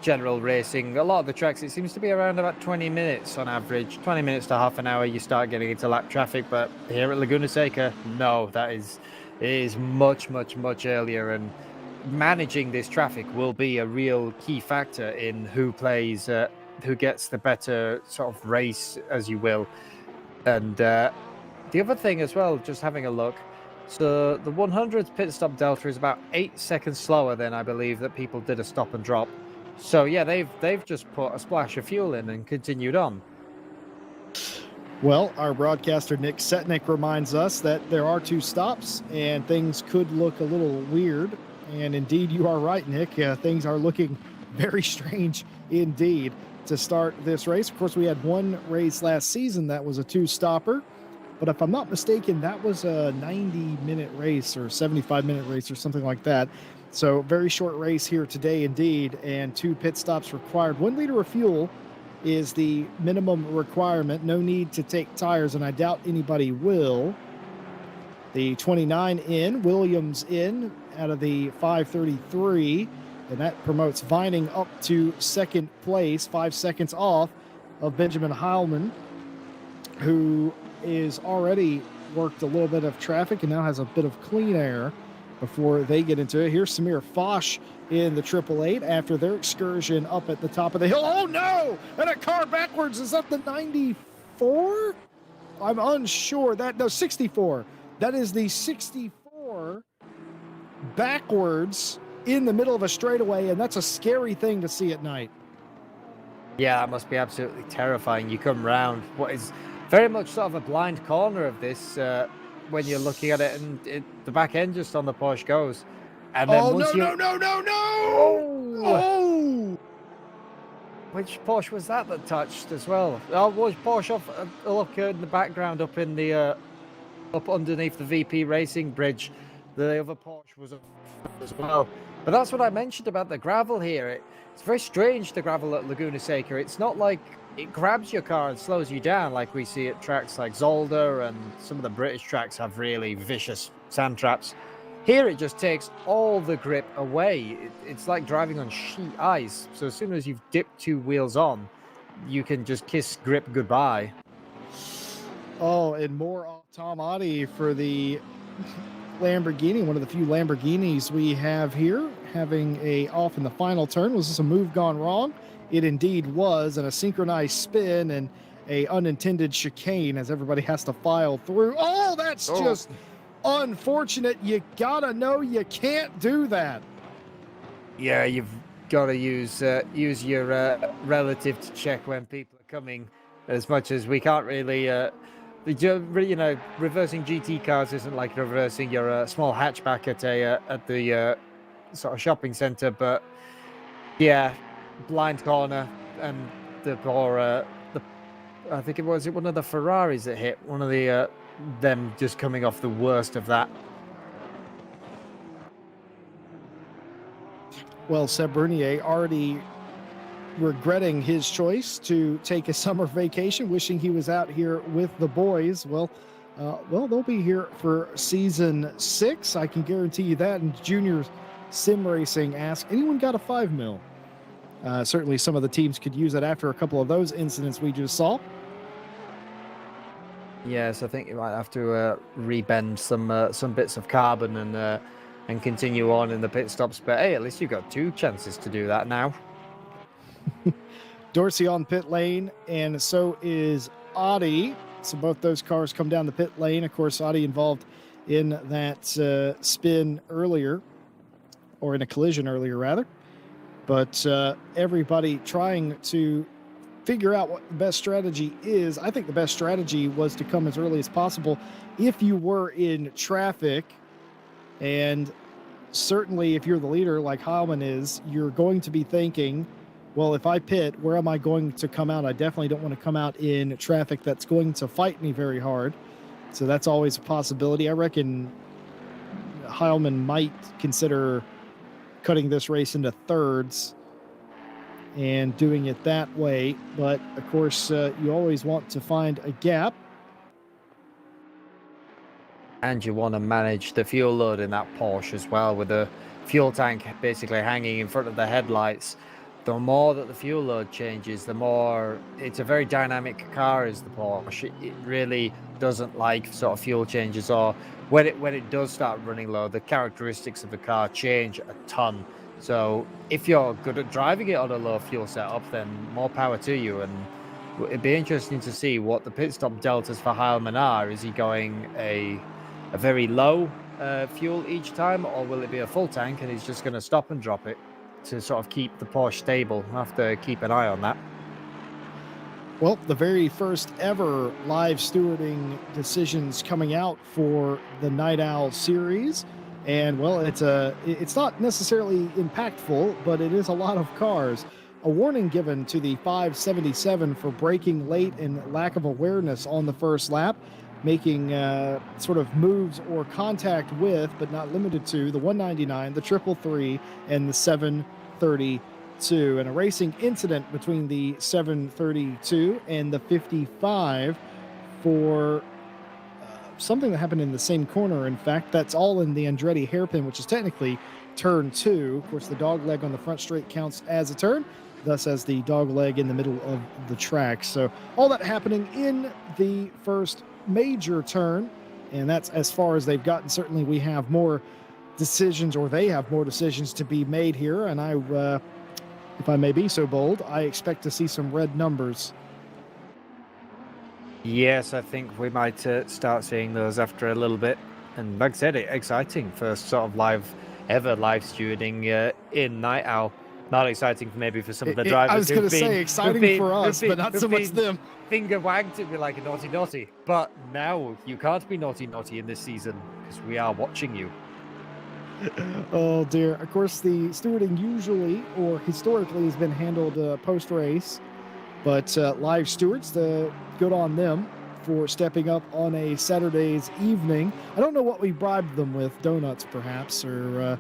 general racing, a lot of the tracks, it seems to be around about 20 minutes on average. 20 minutes to half an hour, you start getting into lap traffic. But here at Laguna Seca, no, it is much, much, much earlier. And managing this traffic will be a real key factor in who plays, who gets the better sort of race, as you will. And the other thing as well, just having a look, so the 100 pit stop delta is about 8 seconds slower than I believe that people did a stop and drop. So yeah, they've just put a splash of fuel in and continued on. Well, our broadcaster Nick Setnick reminds us that there are 2 stops and things could look a little weird. And indeed, you are right, Nick. Things are looking very strange indeed to start this race. Of course, we had one race last season that was a 2-stopper. But if I'm not mistaken, that was a 90-minute race or 75-minute race or something like that. So very short race here today indeed, and 2 pit stops required. 1 liter of fuel is the minimum requirement. No need to take tires, and I doubt anybody will. The 29 in, Williams in out of the 533, and that promotes Vining up to 2nd place, 5 seconds off of Benjamin Heilman, who is already worked a little bit of traffic and now has a bit of clean air before they get into it. Here's Samir Foch in the 888 after their excursion up at the top of the hill. Oh no! And a car backwards. Is that the 94? I'm unsure. No, 64. That is the 64 backwards in the middle of a straightaway, and that's a scary thing to see at night. Yeah, that must be absolutely terrifying. You come round what is very much sort of a blind corner of this when you're looking at it, and the back end just on the Porsche goes. And then no! Oh! Which Porsche was that touched as well? Oh, was Porsche off look in the background up in the up underneath the VP Racing bridge? The other Porsche was up as well. But that's what I mentioned about the gravel here. It's very strange, the gravel at Laguna Seca. It's not like it grabs your car and slows you down like we see at tracks like Zolder, and some of the British tracks have really vicious sand traps. Here it just takes all the grip away. It's like driving on sheet ice. So as soon as you've dipped 2 wheels on, you can just kiss grip goodbye. Oh, and more on Tom Oddie for the Lamborghini, one of the few Lamborghinis we have here. having a off in the final turn. Was this a move gone wrong? It indeed was, and a synchronized spin and a unintended chicane as everybody has to file through. Oh, that's just unfortunate. You gotta know you can't do that. Yeah, you've got to use your relative to check when people are coming. As much as we can't really, reversing GT cars isn't like reversing your small hatchback at the sort of shopping center. But yeah, blind corner and the poor I think it was one of the Ferraris that hit one of the them just coming off the worst of that. Well, Seb Bernier already regretting his choice to take a summer vacation, wishing he was out here with the boys. Well, they'll be here for season 6. I can guarantee you that. And Junior Sim Racing asks, anyone got a 5 mil? Certainly some of the teams could use it after a couple of those incidents we just saw. Yes, I think you might have to rebend some bits of carbon and continue on in the pit stops. But hey, at least you've got 2 chances to do that now. Dorsey on pit lane, and so is Audi. So both those cars come down the pit lane. Of course, Audi involved in that spin earlier, or in a collision earlier, rather. But everybody trying to figure out what the best strategy is. I think the best strategy was to come as early as possible if you were in traffic. And certainly if you're the leader like Heilman is, you're going to be thinking, well, if I pit, where am I going to come out? I definitely don't want to come out in traffic that's going to fight me very hard. So that's always a possibility. I reckon Heilman might consider cutting this race into thirds and doing it that way. But of course, you always want to find a gap. And you want to manage the fuel load in that Porsche as well, with the fuel tank basically hanging in front of the headlights. The more that the fuel load changes, the more it's a very dynamic car is the Porsche. It really doesn't like sort of fuel changes, or when it does start running low, the characteristics of the car change a ton. So if you're good at driving it on a low fuel setup, then more power to you. And it'd be interesting to see what the pit stop deltas for Heilman are. Is he going a very low fuel each time, or will it be a full tank and he's just going to stop and drop it to sort of keep the Porsche stable? We'll have to keep an eye on that. Well, the very first ever live stewarding decisions coming out for the Night Owl series. And well, it's not necessarily impactful, but it is a lot of cars. A warning given to the 577 for braking late and lack of awareness on the first lap, making sort of moves or contact with, but not limited to, the 199, the 333, and the 732. And a racing incident between the 732 and the 55 for something that happened in the same corner. In fact, that's all in the Andretti hairpin, which is technically turn 2. Of course, the dog leg on the front straight counts as a turn, thus as the dog leg in the middle of the track. So all that happening in the first major turn, and that's as far as they've gotten. Certainly we have more decisions, or they have more decisions to be made here, and I if I may be so bold, I expect to see some red numbers. Yes, I think we might start seeing those after a little bit. And like I said, exciting first sort of live stewarding in Night Owl. Not exciting maybe for some of the drivers. I was going to say exciting for us, but not so much them. Finger wagged to be like a naughty. But now you can't be naughty in this season because we are watching you. Oh dear. Of course, the stewarding usually or historically has been handled post-race, but live stewards, good on them for stepping up on a Saturday's evening. I don't know what we bribed them with, donuts perhaps, or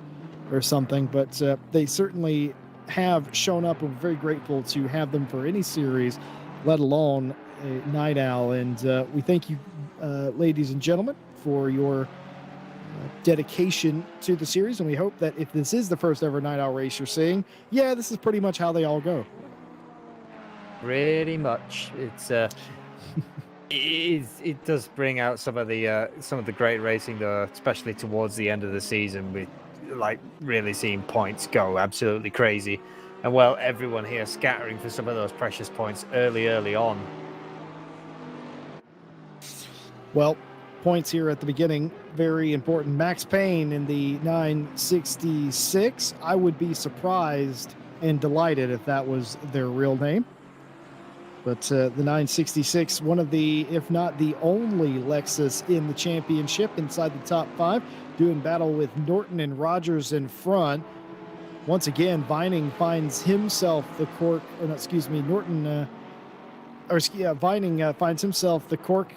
something, but they certainly have shown up, and we're very grateful to have them for any series, let alone a Night Owl. And we thank you, ladies and gentlemen, for your dedication to the series, and we hope that if this is the first ever Night Owl race you're seeing, this is pretty much how they all go. Pretty much. It does bring out some of the great racing, though, especially towards the end of the season. like really seeing points go absolutely crazy. And well, everyone here scattering for some of those precious points early on. Well, points here at the beginning, very important. Max Payne in the 966. I would be surprised and delighted if that was their real name. But the 966, one of the, if not the only Lexus in the championship inside the top 5, doing battle with Norton and Rogers in front. Once again, Vining finds himself the cork, or no, excuse me, Norton, Vining finds himself the cork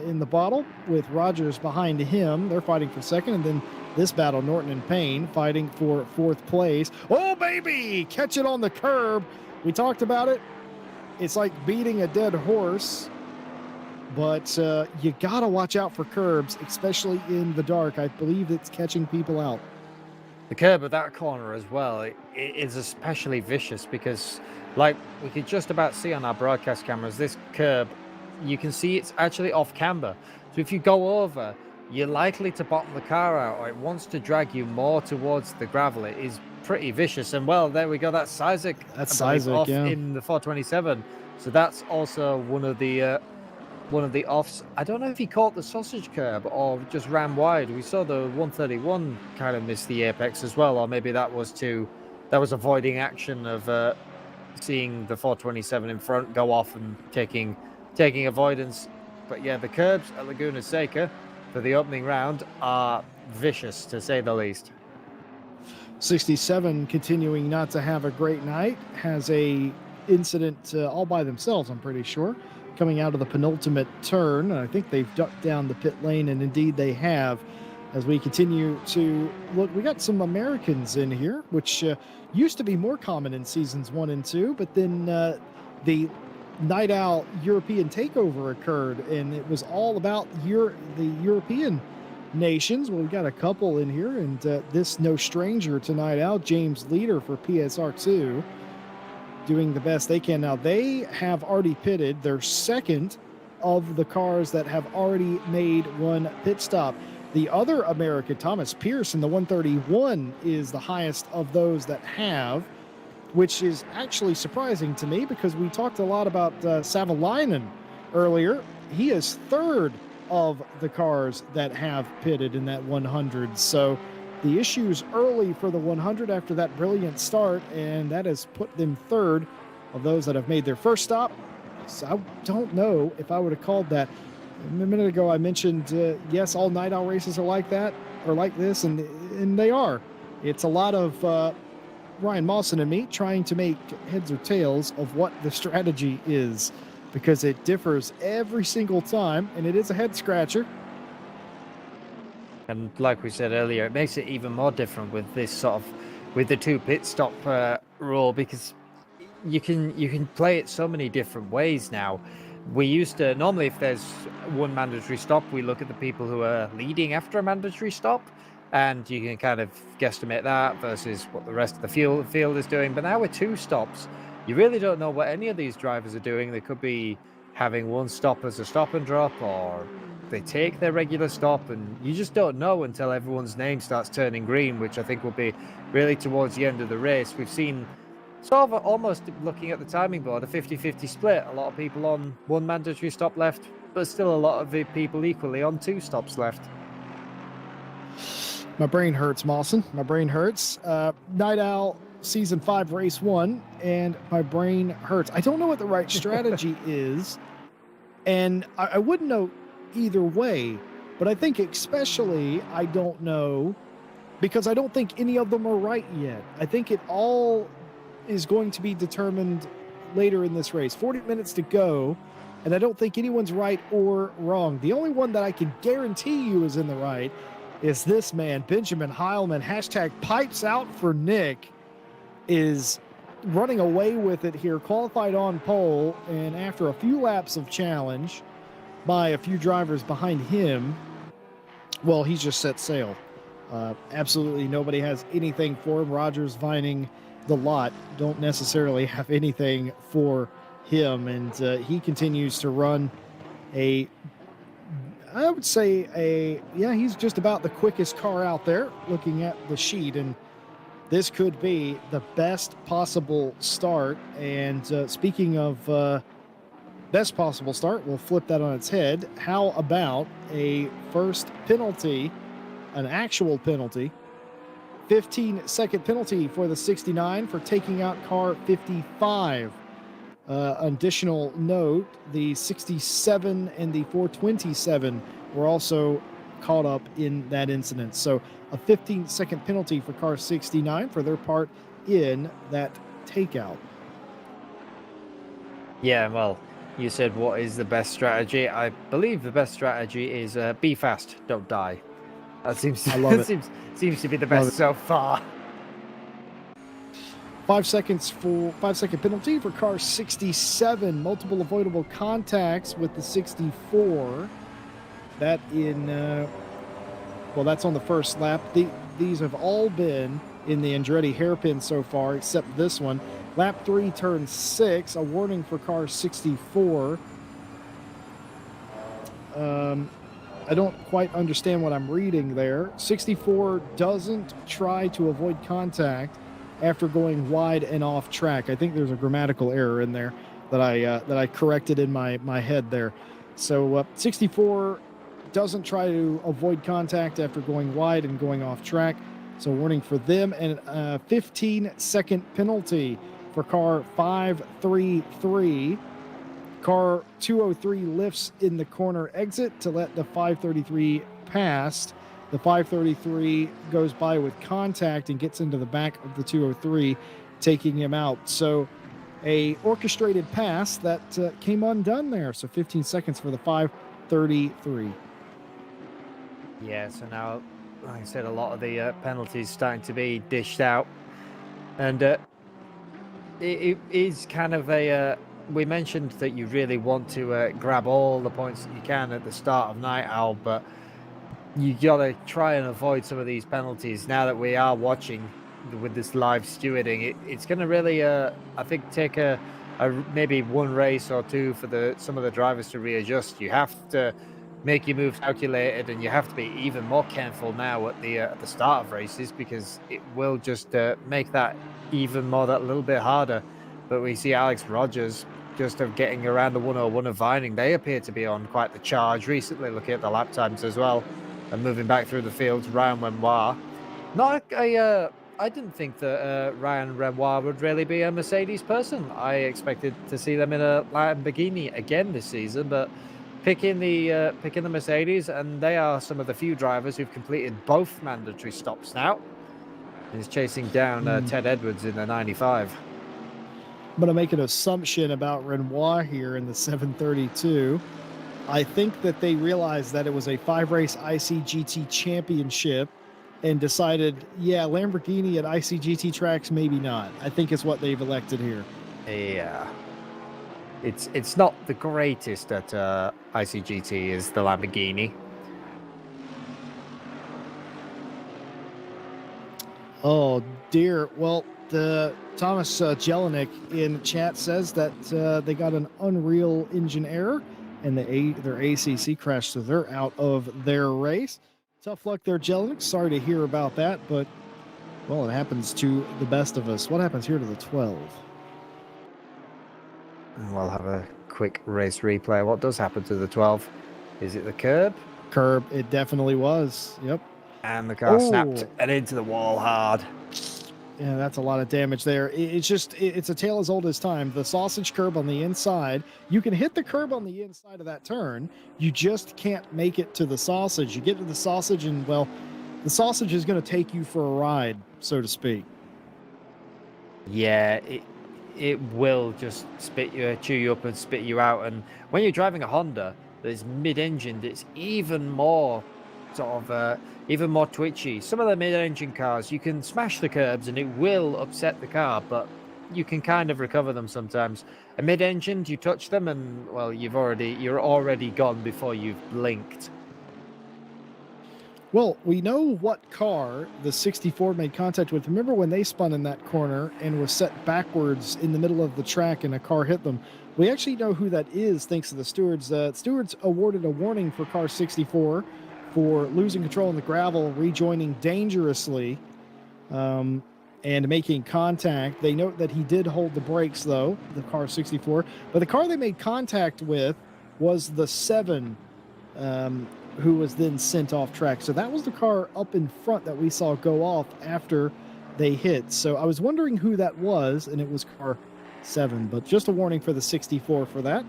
in the bottle with Rogers behind him. They're fighting for second, and then this battle, Norton and Payne fighting for 4th place. Oh, baby! Catch it on the curb. We talked about it. It's like beating a dead horse, but you got to watch out for curbs, especially in the dark. I believe it's catching people out. The curb of that corner as well, it is especially vicious because, like we could just about see on our broadcast cameras, this curb, you can see it's actually off camber. So if you go over, you're likely to bottom the car out, or it wants to drag you more towards the gravel. It is pretty vicious. And well, there we go. That's Isaac. That's Isaac Isaac, off yeah. in the 427. So that's also one of the offs. I don't know if he caught the sausage curb or just ran wide. We saw the 131 kind of miss the apex as well, or maybe that was avoiding action of seeing the 427 in front go off and taking avoidance. But yeah, the curbs at Laguna Seca for the opening round are vicious, to say the least. 67 continuing not to have a great night, has a incident all by themselves, I'm pretty sure, coming out of the penultimate turn. I think they've ducked down the pit lane, and indeed they have. As we continue to look, we got some Americans in here, which used to be more common in seasons 1 and 2, but then the Night Owl European takeover occurred, and it was all about the European nations. Well, we've got a couple in here, and this no stranger to Night Owl, James Leader for PSR2, doing the best they can. Now, they have already pitted. Their second of the cars that have already made one pit stop. The other American, Thomas Pierce, in the 131, is the highest of those that have, which is actually surprising to me because we talked a lot about Savalainen earlier. He is third of the cars that have pitted in that 100. So the issues early for the 100 after that brilliant start, and that has put them third of those that have made their first stop. So I don't know if I would have called that. A minute ago I mentioned, yes, all Night Owl races are like that, or like this, and they are. It's a lot of Ryan Mawson and me trying to make heads or tails of what the strategy is, because it differs every single time, and it is a head scratcher. And like we said earlier, it makes it even more different with this with the 2 pit stop rule, because you can play it so many different ways now. We used to, normally if there's one mandatory stop, we look at the people who are leading after a mandatory stop, and you can kind of guesstimate that versus what the rest of the field is doing. But now with 2 stops, you really don't know what any of these drivers are doing. They could be having one stop as a stop and drop, or they take their regular stop, and you just don't know until everyone's name starts turning green, which I think will be really towards the end of the race. We've seen sort of almost, looking at the timing board, a 50-50 split. A lot of people on 1 mandatory stop left, but still a lot of the people equally on 2 stops left. My brain hurts, Mawson. My brain hurts. Night Owl Season 5, Race 1, and my brain hurts. I don't know what the right strategy is, and I wouldn't know either way, but I think especially I don't know because I don't think any of them are right yet. I think it all is going to be determined later in this race. 40 minutes to go, and I don't think anyone's right or wrong. The only one that I can guarantee you is in the right is this man, Benjamin Heilman. Hashtag pipes out for Nick is running away with it here. Qualified on pole, and after a few laps of challenge by a few drivers behind him, well, he's just set sail. Absolutely nobody has anything for him. Rogers, Vining, the lot don't necessarily have anything for him, and he continues to run a I would say he's just about the quickest car out there looking at the sheet. And this could be the best possible start. And speaking of best possible start, we'll flip that on its head. How about a first penalty, an actual penalty? 15-second penalty for the 69 for taking out car 55. Additional note, the 67 and the 427 were also caught up in that incident. So a 15-second penalty for car 69 for their part in that takeout. Yeah, well, you said what is the best strategy? I believe the best strategy is be fast, don't die. That seems I love it. seems to be the best so far. 5 second penalty for car 67. Multiple avoidable contacts with the 64. That in that's on the first lap. These have all been in the Andretti hairpin so far, except this one. Lap 3, turn 6. A warning for car 64. I don't quite understand what I'm reading there. 64 doesn't try to avoid contact after going wide and off track. I think there's a grammatical error in there that I corrected in my head there. So 64 doesn't try to avoid contact after going wide and going off track. So warning for them, and a 15-second penalty for car 533. Car 203 lifts in the corner exit to let the 533 pass. The 533 goes by with contact and gets into the back of the 203, taking him out. So a orchestrated pass that came undone there. So 15 seconds for the 533. Yeah, so now, like I said, a lot of the penalties starting to be dished out. And it is kind of a... we mentioned that you really want to grab all the points that you can at the start of Night Owl, but you gotta try and avoid some of these penalties. Now that we are watching with this live stewarding, it's gonna really, I think, take a maybe one race or two for some of the drivers to readjust. You have to make your moves calculated, and you have to be even more careful now at the start of races, because it will just make that even more, that little bit harder. But we see Alex Rogers just of getting around the 101 of Vining. They appear to be on quite the charge recently, looking at the lap times as well, and moving back through the fields. Ryan Renoir, I didn't think that Ryan Renoir would really be a Mercedes person. I expected to see them in a Lamborghini again this season, but picking the Mercedes, and they are some of the few drivers who've completed both mandatory stops now. He's chasing down Ted Edwards in the 95. I'm going to make an assumption about Renoir here in the 732. I think that they realized that it was a 5-race ICGT championship and decided, yeah, Lamborghini at ICGT tracks, maybe not. I think it's what they've elected here. Yeah. It's not the greatest at ICGT, is the Lamborghini. Oh, dear. Well, the Thomas Jelinek in chat says that they got an Unreal Engine error and their ACC crashed, so they're out of their race. Tough luck there, Jelinek. Sorry to hear about that, but, well, it happens to the best of us. What happens here to the 12? And we'll have a quick race replay. What does happen to the 12? Is it the curb? Curb, it definitely was. Yep. And the car snapped and into the wall hard. Yeah, that's a lot of damage there. It's a tale as old as time. The sausage curb on the inside, you can hit the curb on the inside of that turn. You just can't make it to the sausage. You get to the sausage and, well, the sausage is going to take you for a ride, so to speak. Yeah, it will just chew you up and spit you out. And when you're driving a Honda that's mid-engined, it's even more even more twitchy. Some of the mid-engine cars, you can smash the curbs and it will upset the car, but you can kind of recover them sometimes. A mid-engined, you touch them and, well, you're already gone before you've blinked. Well, we know what car the 64 made contact with. Remember when they spun in that corner and were set backwards in the middle of the track and a car hit them? We actually know who that is thanks to the stewards. Stewards awarded a warning for car 64 for losing control in the gravel, rejoining dangerously, um, and making contact. They note that he did hold the brakes, though, the car 64. But the car they made contact with was the 7, um, who was then sent off track. So that was the car up in front that we saw go off after they hit. So I was wondering who that was, and it was car 7. But just a warning for the 64 for that.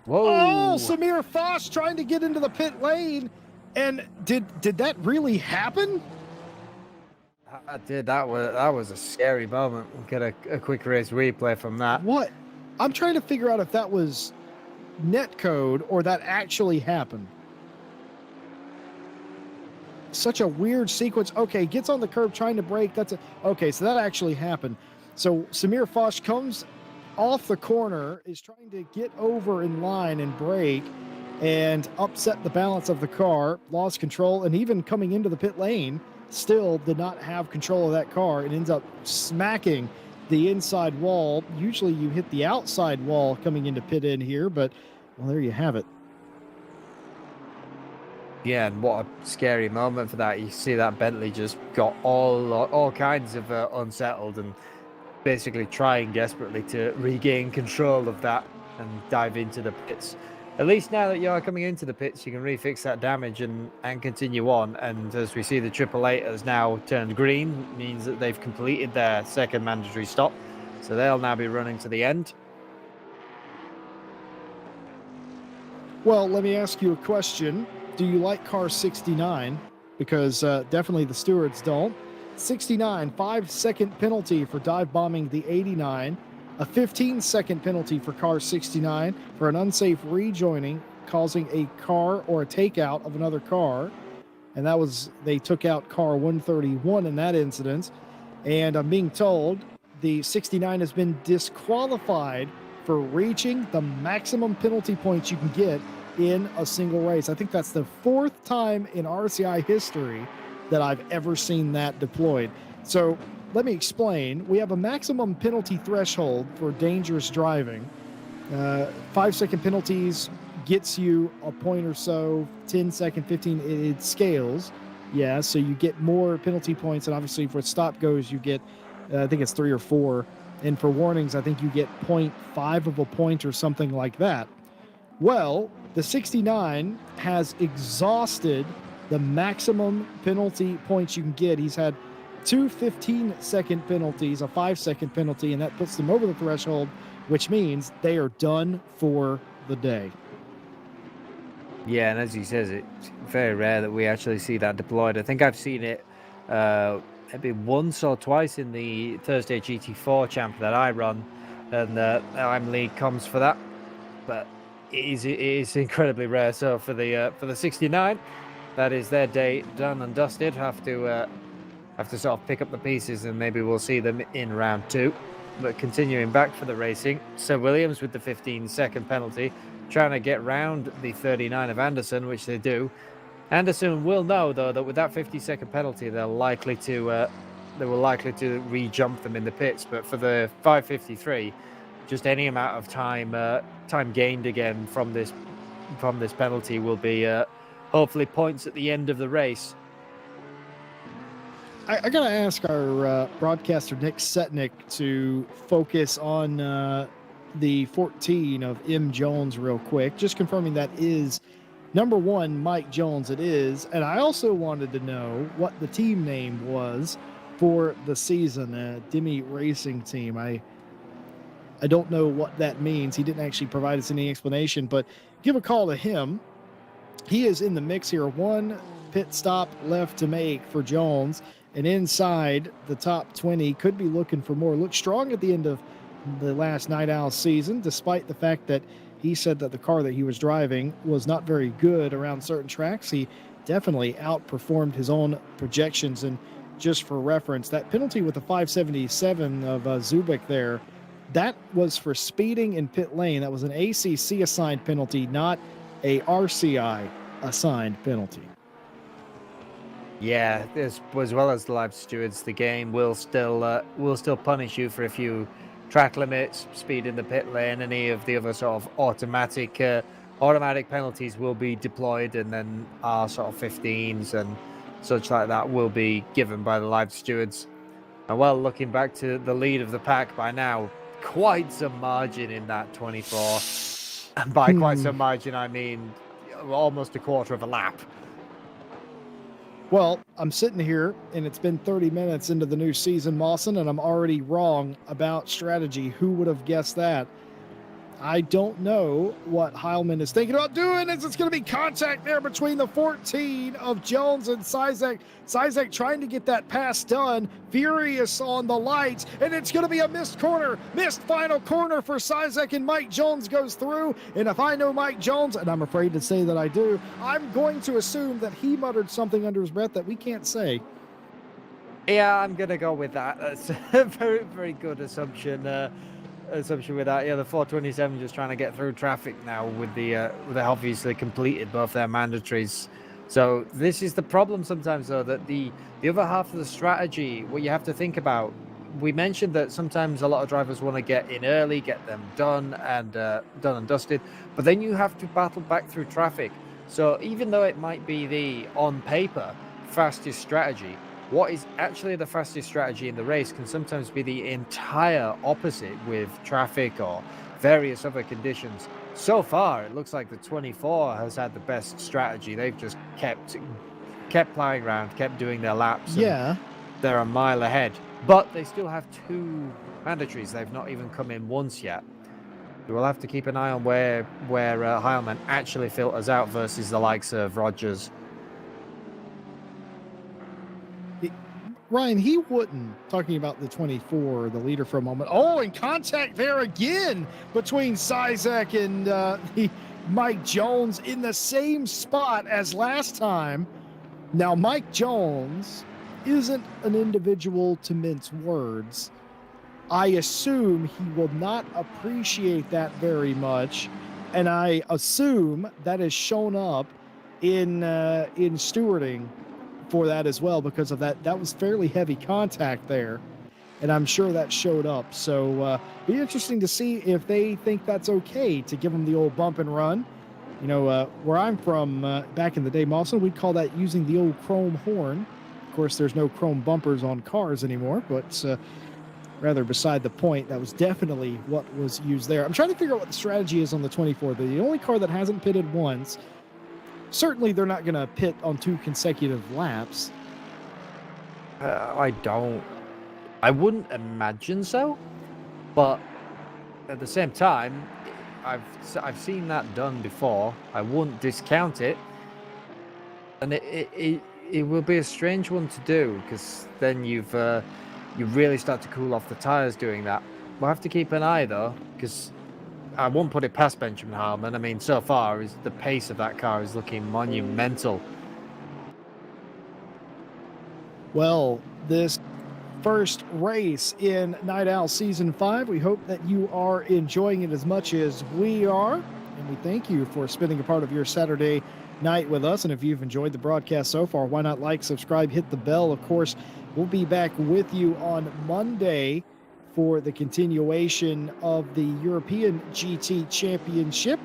Whoa! Oh, Samir Fosh trying to get into the pit lane. And did that really happen? I did. That was a scary moment. We'll get a quick race replay from that. What? I'm trying to figure out if that was net code or that actually happened. Such a weird sequence. Okay, gets on the curb trying to brake. Okay, so that actually happened. So Samir Fosh comes off the corner, is trying to get over in line and brake, and upset the balance of the car, lost control, and even coming into the pit lane, still did not have control of that car and ends up smacking the inside wall. Usually you hit the outside wall coming into pit in here, but, well, there you have it. Yeah, and what a scary moment for that. You see that Bentley just got all kinds of unsettled and basically trying desperately to regain control of that and dive into the pits. At least now that you're coming into the pits, you can refix that damage and continue on. And as we see, the 888 has now turned green, means that they've completed their second mandatory stop. So they'll now be running to the end. Well, let me ask you a question. Do you like car 69? Because definitely the stewards don't. 69, 5-second penalty for dive bombing the 89. A 15-second penalty for car 69 for an unsafe rejoining, causing a car or a takeout of another car. And they took out car 131 in that incident. And I'm being told the 69 has been disqualified for reaching the maximum penalty points you can get in a single race. I think that's the 4th time in RCI history that I've ever seen that deployed. So let me explain. We have a maximum penalty threshold for dangerous driving. 5-second penalties gets you a point or so. 10-second, 15, it scales. Yeah, so you get more penalty points. And obviously for stop goes, you get, I think it's 3 or 4. And for warnings, I think you get 0.5 of a point or something like that. Well, the 69 has exhausted the maximum penalty points you can get. He's had 2 15-second penalties, a 5-second penalty, and that puts them over the threshold, which means they are done for the day. Yeah, and as he says, it's very rare that we actually see that deployed. I think I've seen it maybe once or twice in the Thursday GT4 champ that I run, and I'm lead comms for that. But it is incredibly rare. So for the 69, that is their day done and dusted. Have to sort of pick up the pieces, and maybe we'll see them in round 2. But continuing back for the racing, Sir Williams with the 15-second penalty, trying to get round the 39 of Anderson, which they do. Anderson will know, though, that with that 50-second penalty, they were likely to re-jump them in the pits. But for the 553, just any amount of time gained again from this penalty will be hopefully points at the end of the race. I got to ask our broadcaster, Nick Setnick, to focus on the 14 of M. Jones real quick. Just confirming that is number 1, Mike Jones. It is. And I also wanted to know what the team name was for the season, Demi Racing Team. I don't know what that means. He didn't actually provide us any explanation, but give a call to him. He is in the mix here. 1 pit stop left to make for Jones. And inside the top 20, could be looking for more. Looked strong at the end of the last Night Owl season, despite the fact that he said that the car that he was driving was not very good around certain tracks. He definitely outperformed his own projections. And just for reference, that penalty with the 577 of Zubik there, that was for speeding in pit lane. That was an ACC assigned penalty, not a RCI assigned penalty. Yeah, as well as the live stewards, the game will still punish you for a few track limits, speed in the pit lane, any of the other sort of automatic penalties will be deployed, and then our sort of 15s and such like that will be given by the live stewards. And well, looking back to the lead of the pack by now, quite some margin in that 24. And by quite some margin, I mean almost a quarter of a lap. Well, I'm sitting here and it's been 30 minutes into the new season, Mawson, and I'm already wrong about strategy. Who would have guessed that? I don't know what Heilman is thinking about doing. It's going to be contact there between the 14 of Jones and Sizek. Sizek trying to get that pass done. Furious on the lights. And it's going to be a missed corner. Missed final corner for Sizek, and Mike Jones goes through. And if I know Mike Jones, and I'm afraid to say that I do, I'm going to assume that he muttered something under his breath that we can't say. Yeah, I'm going to go with that. That's a very, very good assumption. With that. Yeah, the 427 just trying to get through traffic now with they obviously completed both their mandatories. So this is the problem sometimes, though, that the other half of the strategy, what you have to think about, we mentioned that sometimes a lot of drivers want to get in early, get them done and dusted, but then you have to battle back through traffic. So even though it might be the, on paper, fastest strategy, what is actually the fastest strategy in the race can sometimes be the entire opposite with traffic or various other conditions. So far, it looks like the 24 has had the best strategy. They've just kept plowing around, kept doing their laps. Yeah. They're a mile ahead, but they still have 2 mandatories. They've not even come in once yet. We'll have to keep an eye on where Heilman actually filters out versus the likes of Rogers. Ryan, he wouldn't, talking about the 24, the leader for a moment. Oh, and contact there again between Sizek and Mike Jones in the same spot as last time. Now, Mike Jones isn't an individual to mince words. I assume he will not appreciate that very much, and I assume that has shown up in stewarding for that as well, because of that was fairly heavy contact there, and I'm sure that showed up. So be interesting to see if they think that's okay to give them the old bump and run. You know, where I'm from, back in the day, Mawson, we'd call that using the old chrome horn. Of course, there's no chrome bumpers on cars anymore, but rather beside the point. That was definitely what was used there. I'm trying to figure out what the strategy is on the 24. They're the only car that hasn't pitted once. Certainly, they're not going to pit on 2 consecutive laps. I wouldn't imagine so, but at the same time, I've seen that done before. I wouldn't discount it, and it will be a strange one to do, because then you really start to cool off the tires doing that. We'll have to keep an eye though, because I won't put it past Benjamin Heilman. I mean, so far, the pace of that car is looking monumental. Well, this first race in Night Owl Season 5, we hope that you are enjoying it as much as we are. And we thank you for spending a part of your Saturday night with us. And if you've enjoyed the broadcast so far, why not like, subscribe, hit the bell. Of course, we'll be back with you on Monday for the continuation of the European GT Championship.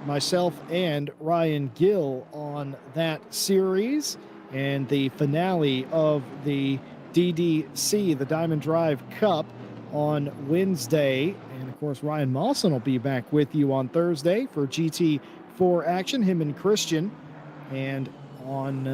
Myself and Ryan Gill on that series, and the finale of the DDC, the Diamond Drive Cup, on Wednesday. And of course, Ryan Mawson will be back with you on Thursday for GT4 action, him and Christian. And on,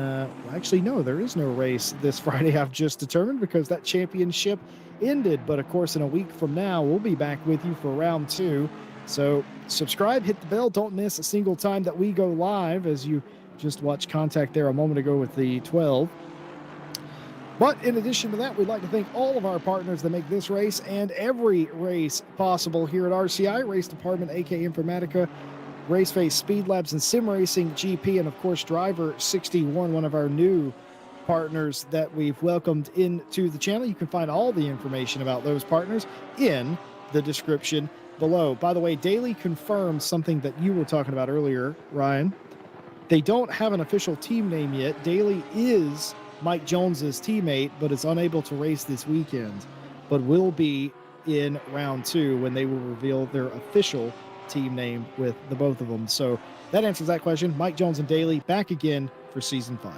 actually, no, there is no race this Friday, I've just determined, because that championship ended. But of course, in a week from now, we'll be back with you for round 2. So subscribe, hit the bell, don't miss a single time that we go live, as you just watched contact there a moment ago with the 12. But in addition to that, we'd like to thank all of our partners that make this race and every race possible here at RCI, Race Department, AK Informatica, Raceface, Speed Labs, and Sim Racing GP, and of course Driver 61, one of our new partners that we've welcomed into the channel. You can find all the information about those partners in the description below. By the way, Daily confirms something that you were talking about earlier, Ryan. They don't have an official team name yet. Daily is Mike Jones's teammate, but is unable to race this weekend, but will be in round 2 when they will reveal their official team name with the both of them. So that answers that question. Mike Jones and Daly back again for season 5.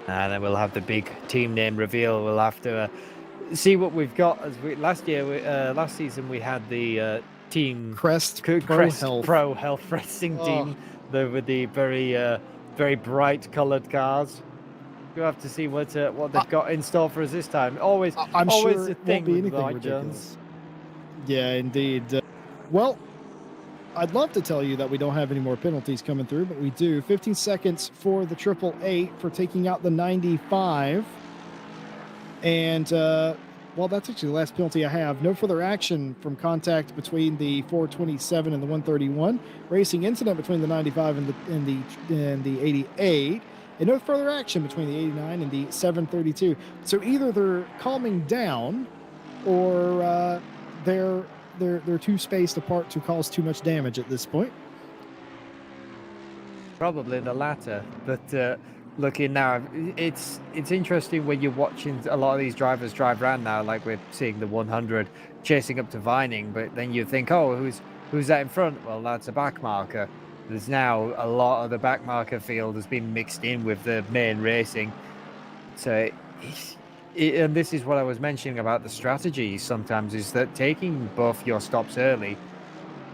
And then we'll have the big team name reveal. We'll have to see what we've got. As last season we had the team Crest Pro Health Racing team with the very bright coloured cars. We'll have to see what they've got in store for us this time. I'm always sure a it thing won't be with anything Mike ridiculous. Jones. Yeah, indeed. Well, I'd love to tell you that we don't have any more penalties coming through, but we do. 15 seconds for the 888 for taking out the 95. And, well, that's actually the last penalty I have. No further action from contact between the 427 and the 131. Racing incident between the 95 and the 88. And no further action between the 89 and the 732. So either they're calming down or they're too spaced apart to cause too much damage at this point. Probably the latter, but looking now, it's interesting when you're watching a lot of these drivers drive around now, like we're seeing the 100 chasing up to Vining, but then you think, oh, who's that in front? Well, that's a back marker. There's now a lot of the back marker field has been mixed in with the main racing, so and this is what I was mentioning about the strategy sometimes, is that taking both your stops early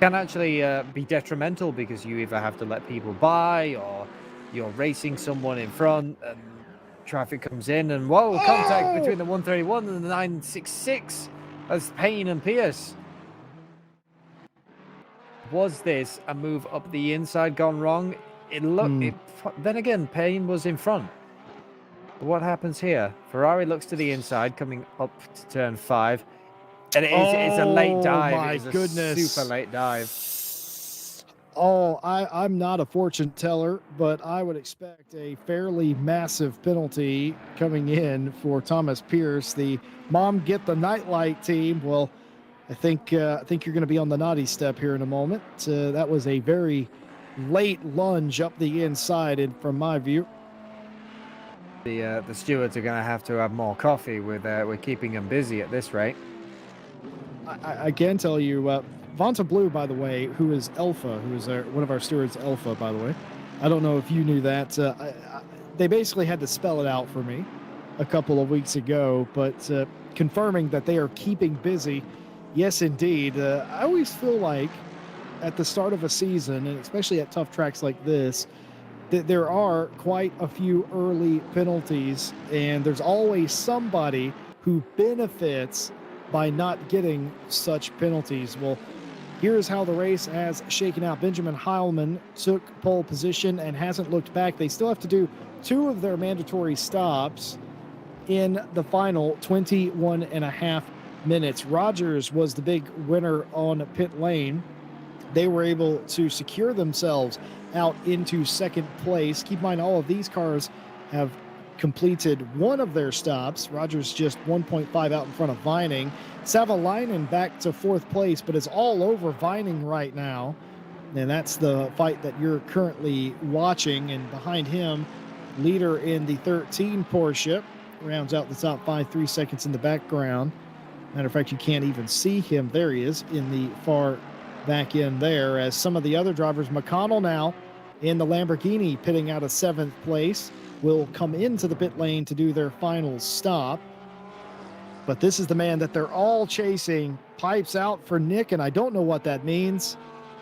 can actually be detrimental, because you either have to let people by or you're racing someone in front and traffic comes in and contact between the 131 and the 966 as Payne and Pierce. Was this a move up the inside gone wrong? Then again, Payne was in front. What happens here? Ferrari looks to the inside, coming up to turn 5. And it's a late dive. My goodness. Super late dive. Oh, I'm not a fortune teller, but I would expect a fairly massive penalty coming in for Thomas Pierce, the Mom Get the Nightlight team. Well, I think you're going to be on the naughty step here in a moment. That was a very late lunge up the inside, and from my view, the stewards are going to have more coffee. We're keeping them busy at this rate. I can tell you, Vonta Blue, by the way, who is Alpha, who is one of our stewards, Alpha, by the way. I don't know if you knew that. They basically had to spell it out for me a couple of weeks ago, but confirming that they are keeping busy. Yes, indeed. I always feel like at the start of a season, and especially at tough tracks like this, that there are quite a few early penalties, and there's always somebody who benefits by not getting such penalties. Well, here's how the race has shaken out. Benjamin Heilman took pole position and hasn't looked back. They still have to do 2 of their mandatory stops in the final 21 and a half minutes. Rogers was the big winner on pit lane. They were able to secure themselves out into second place. Keep in mind, all of these cars have completed one of their stops. Rogers just 1.5 out in front of Vining. Savalainen back to 4th place, but is all over Vining right now. And that's the fight that you're currently watching. And behind him, leader in the 13 Porsche, rounds out the top 5, 3 seconds in the background. Matter of fact, you can't even see him. There he is in the far back end there, as some of the other drivers, McConnell now in the Lamborghini pitting out of 7th place, will come into the pit lane to do their final stop. But this is the man that they're all chasing. Pipes out for Nick, and I don't know what that means,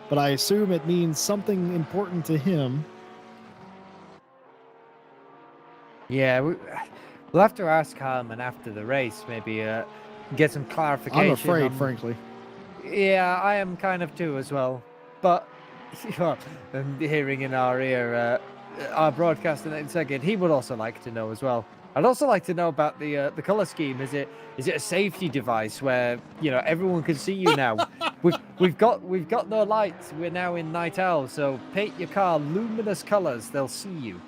but I assume it means something important to him. Yeah, we'll have to ask Heilman after the race, maybe get some clarification. I'm afraid, frankly. Yeah, I am kind of too as well. But and hearing in our ear our broadcaster in a second, he would also like to know as well. I'd also like to know about the color scheme. Is it a safety device where everyone can see you now? we've got no lights. We're now in night owl, so paint your car luminous colors. They'll see you.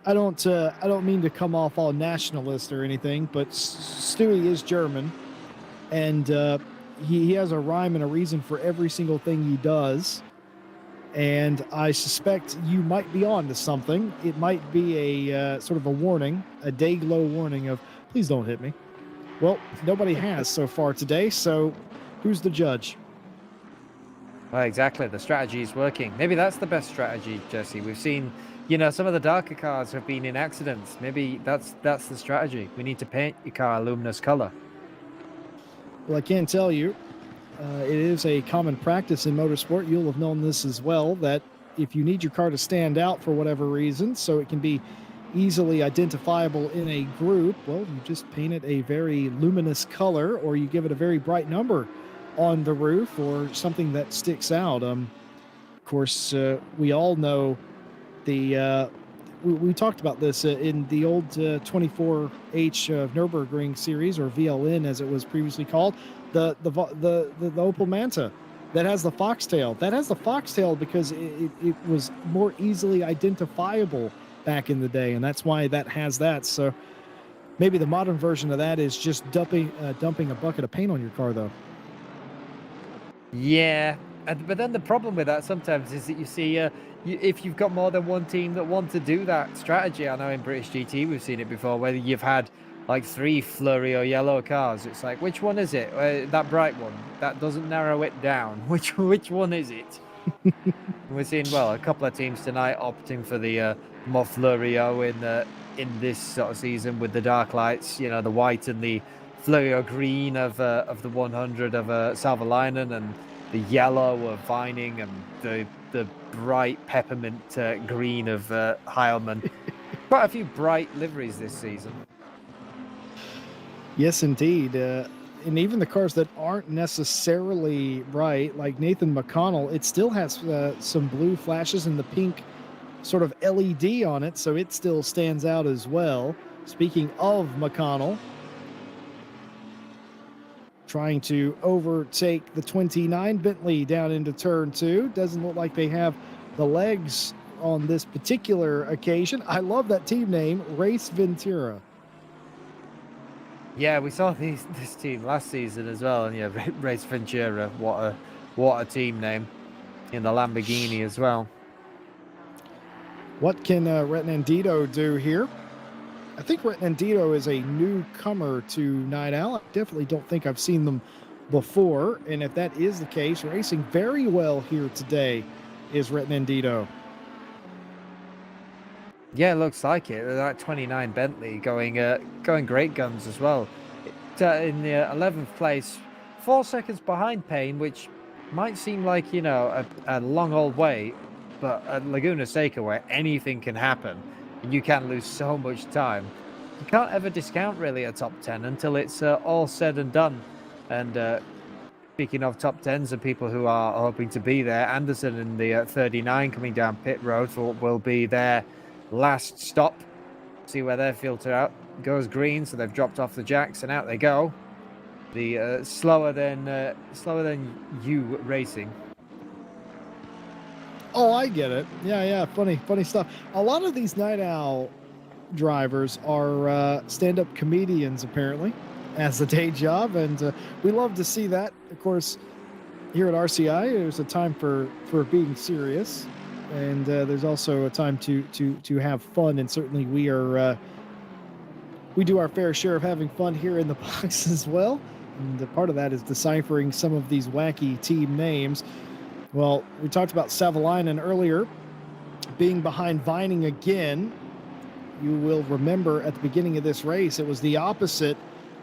I don't mean to come off all nationalist or anything, but Stewie is German, and he has a rhyme and a reason for every single thing he does. And I suspect you might be on to something. It might be a sort of a warning, a day glow warning of, please don't hit me. Well, nobody has so far today, so who's the judge? Well, exactly. The strategy is working. Maybe that's the best strategy, Jesse. We've seen, some of the darker cars have been in accidents. Maybe that's the strategy. We need to paint your car a luminous color. Well, I can tell you, it is a common practice in motorsport. You'll have known this as well, that if you need your car to stand out for whatever reason, so it can be easily identifiable in a group, well, you just paint it a very luminous color, or you give it a very bright number on the roof, or something that sticks out. Of course, we all know we talked about this in the old 24H Nürburgring series, or VLN as it was previously called, the Opel Manta that has the foxtail. That has the foxtail because it was more easily identifiable back in the day, and that's why that has that. So maybe the modern version of that is just dumping a bucket of paint on your car, though. Yeah, but then the problem with that sometimes is that you see, if you've got more than one team that want to do that strategy, I know in British GT we've seen it before, where you've had like 3 Fluorio yellow cars. It's like, which one is it? That bright one. That doesn't narrow it down. Which one is it? We're seeing, well, a couple of teams tonight opting for the more Fluorio in this sort of season with the dark lights. The white and the Fluorio green of the 100 of Savalainen, and the yellow of Vining, and the bright peppermint green of Heilman. Quite a few bright liveries this season. Yes, indeed. And even the cars that aren't necessarily bright, like Nathan McConnell, it still has some blue flashes and the pink sort of LED on it, so it still stands out as well. Speaking of McConnell, trying to overtake the 29 Bentley down into turn 2. Doesn't look like they have the legs on this particular occasion. I love that team name, Race Ventura. Yeah, we saw this team last season as well, and yeah, Race Ventura, what a team name, in the Lamborghini as well. What can Retnandito do here? I think Retnandito is a newcomer to Night Owl. I definitely don't think I've seen them before, and if that is the case, racing very well here today is Retnandito. Yeah, it looks like it. That 29 Bentley going great guns as well. In the 11th place, 4 seconds behind Payne, which might seem like, a long old way, but at Laguna Seca, where anything can happen, and you can lose so much time, you can't ever discount really a top 10 until it's all said and done. And speaking of top 10s and people who are hoping to be there, Anderson in the 39 coming down pit road for what will be their last stop. See where they filter out. Goes green, so they've dropped off the jacks and out they go. The slower than you racing. Oh, I get it. Yeah. Funny stuff. A lot of these Night Owl drivers are stand-up comedians, apparently, as a day job, and we love to see that. Of course, here at RCI, there's a time for being serious, and there's also a time to have fun. And certainly, we do our fair share of having fun here in the box as well. And part of that is deciphering some of these wacky team names. Well, we talked about Savalainen earlier being behind Vining again. You will remember at the beginning of this race, it was the opposite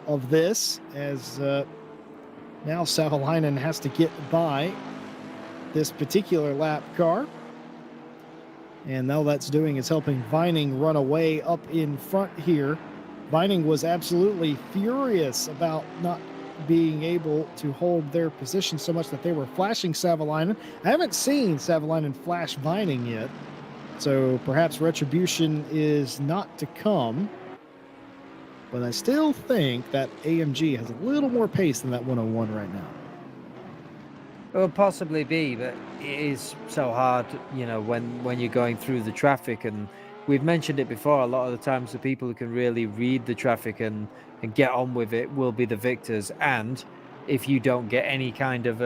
of this, as now Savalainen has to get by this particular lap car. And all that's doing is helping Vining run away up in front here. Vining was absolutely furious about not being able to hold their position so much that they were flashing Savalainen. I haven't seen Savalainen flash Vining yet, so perhaps retribution is not to come. But I still think that AMG has a little more pace than that 101 right now. It will possibly be, but it is so hard, when you're going through the traffic. And we've mentioned it before, a lot of the times the people who can really read the traffic and get on with it will be the victors. And if you don't get any kind of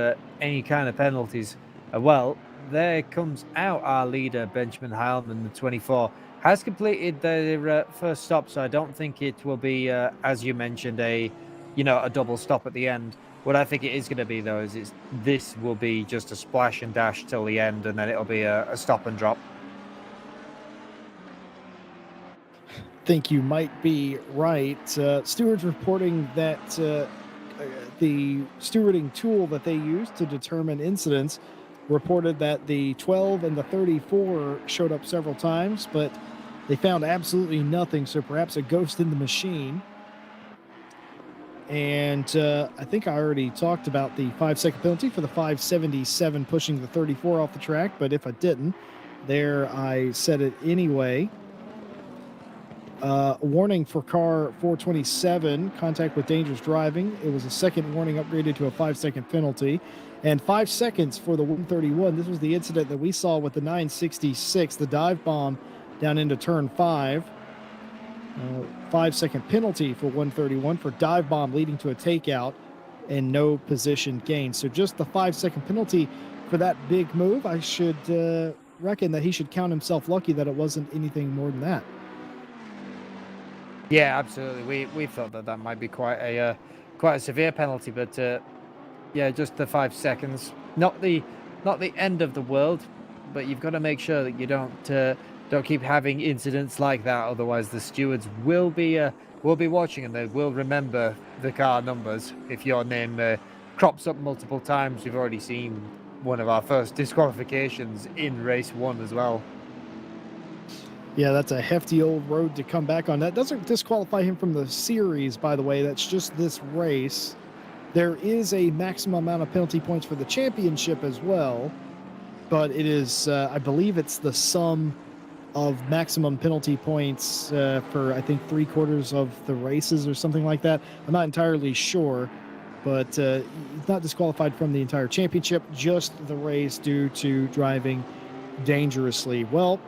penalties, Well, there comes out our leader, Benjamin Heilman, the 24. Has completed their first stop, so I don't think it will be, as you mentioned, a double stop at the end. What I think it is going to be, though, is this will be just a splash and dash till the end, and then it'll be a stop and drop. Think you might be right. Stewards reporting that the stewarding tool that they use to determine incidents reported that the 12 and the 34 showed up several times, but they found absolutely nothing. So perhaps a ghost in the machine. And I think I already talked about the 5-second penalty for the 577 pushing the 34 off the track, but if I didn't, there I said it anyway. Warning for car 427, contact with dangerous driving. It was a second warning upgraded to a 5-second penalty. And 5 seconds for the 131. This was the incident that we saw with the 966, the dive bomb down into turn 5. 5-second penalty for 131 for dive bomb leading to a takeout and no position gain. So just the 5-second penalty for that big move. I should reckon that he should count himself lucky that it wasn't anything more than that. Yeah, absolutely. We thought that might be quite a severe penalty, but yeah, just the 5 seconds. Not the end of the world, but you've got to make sure that you don't keep having incidents like that. Otherwise, the stewards will be watching, and they will remember the car numbers. If your name crops up multiple times, we've already seen one of our first disqualifications in race 1 as well. Yeah, that's a hefty old road to come back on. That doesn't disqualify him from the series, by the way. That's just this race. There is a maximum amount of penalty points for the championship as well, but it is, I believe it's the sum of maximum penalty points for, I think, 3/4 of the races or something like that. I'm not entirely sure, but he's not disqualified from the entire championship, just the race due to driving dangerously. Well,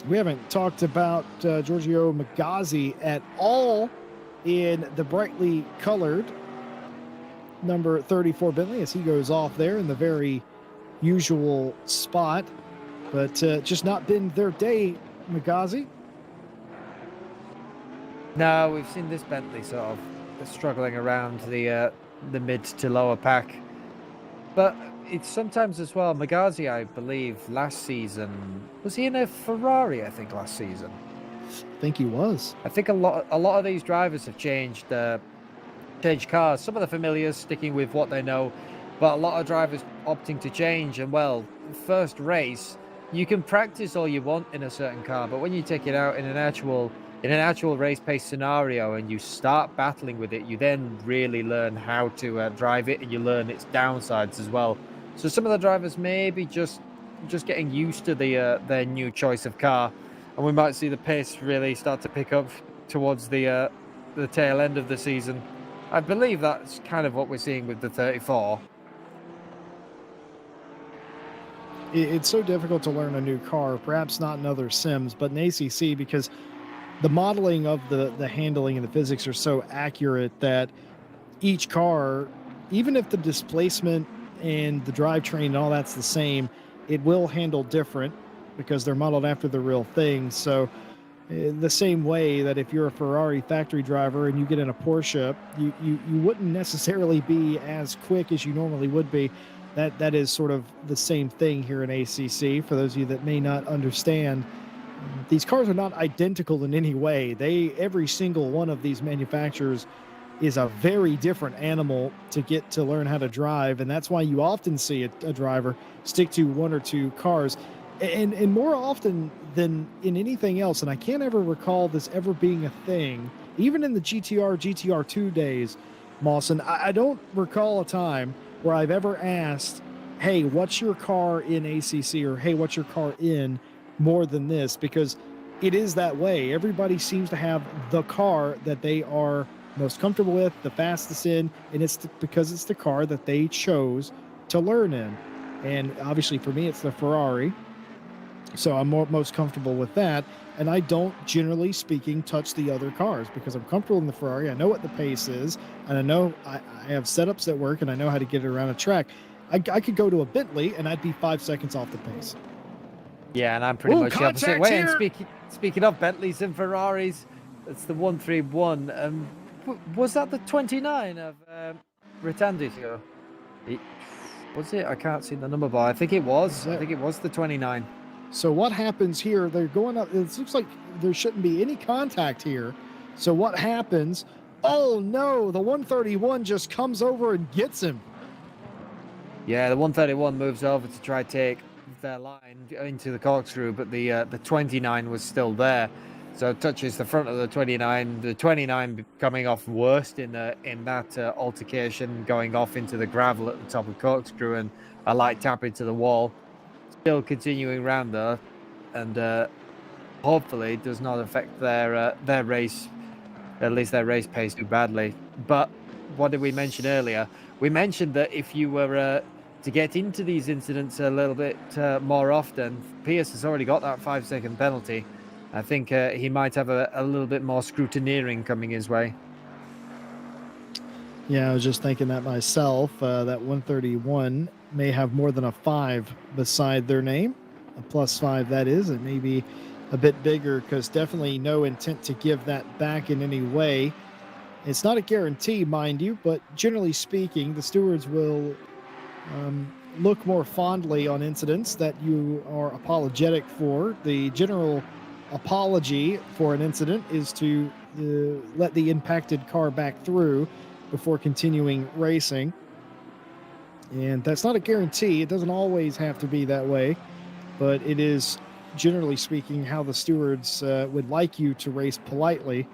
we haven't talked about Giorgio Magazzi at all in the brightly colored number 34 Bentley as he goes off there in the very usual spot, but just not been their day, Magazzi. No, we've seen this Bentley sort of struggling around the mid to lower pack, but it's sometimes as well. Magazzi, I believe, last season was he in a Ferrari? I think last season. I think he was. I think a lot of these drivers have changed cars. Some of the familiars sticking with what they know, but a lot of drivers opting to change. And well, first race, you can practice all you want in a certain car, but when you take it out in an actual race pace scenario and you start battling with it, you then really learn how to drive it, and you learn its downsides as well. So some of the drivers may be just getting used to their new choice of car, and we might see the pace really start to pick up towards the tail end of the season. I believe that's kind of what we're seeing with the 34. It's so difficult to learn a new car, perhaps not in other sims, but in ACC, because the modeling of the handling and the physics are so accurate that each car, even if the displacement and the drivetrain and all that's the same, it will handle different because they're modeled after the real thing. So the same way that if you're a Ferrari factory driver and you get in a Porsche, you wouldn't necessarily be as quick as you normally would be. That is sort of the same thing here in ACC. For those of you that may not understand, these cars are not identical in any way. Every single one of these manufacturers is a very different animal to get to learn how to drive, and that's why you often see a driver stick to one or two cars, and more often than in anything else. And I can't ever recall this ever being a thing, even in the GTR2 days, Mawson. I don't recall a time where I've ever asked, hey, what's your car in ACC, or hey, what's your car in, more than this, because it is that way. Everybody seems to have the car that they are most comfortable with, the fastest in, and it's because it's the car that they chose to learn in. And obviously for me, it's the Ferrari, so I'm most comfortable with that. And I don't, generally speaking, touch the other cars because I'm comfortable in the Ferrari. I know what the pace is, and I know I have setups that work, and I know how to get it around a track. I could go to a Bentley and I'd be 5 seconds off the pace. Yeah, and I'm pretty Ooh, much the opposite contact way. And here! speaking of Bentleys and Ferraris, it's the 131. Was that the 29 of Retandisio? Was it? I can't see the number, but I think it was. I think it was the 29. So what happens here? They're going up. It looks like there shouldn't be any contact here. So what happens? Oh no, the 131 just comes over and gets him. Yeah, the 131 moves over to try to take their line into the Corkscrew, but the 29 was still there. So it touches the front of the 29. The 29 coming off worst in that altercation, going off into the gravel at the top of Corkscrew, and a light tap into the wall. Still continuing round though, and hopefully it does not affect their race, at least their race pace too badly. But what did we mention earlier? We mentioned that if you were to get into these incidents a little bit more often, Pierce has already got that 5-second penalty. I think he might have a little bit more scrutineering coming his way. Yeah, I was just thinking that myself. That 131 may have more than a 5 beside their name. A +5, that is. It may be a bit bigger because definitely no intent to give that back in any way. It's not a guarantee, mind you, but generally speaking, the stewards will look more fondly on incidents that you are apologetic for. The general apology for an incident is to let the impacted car back through before continuing racing. And that's not a guarantee. It doesn't always have to be that way, but it is, generally speaking, how the stewards would like you to race politely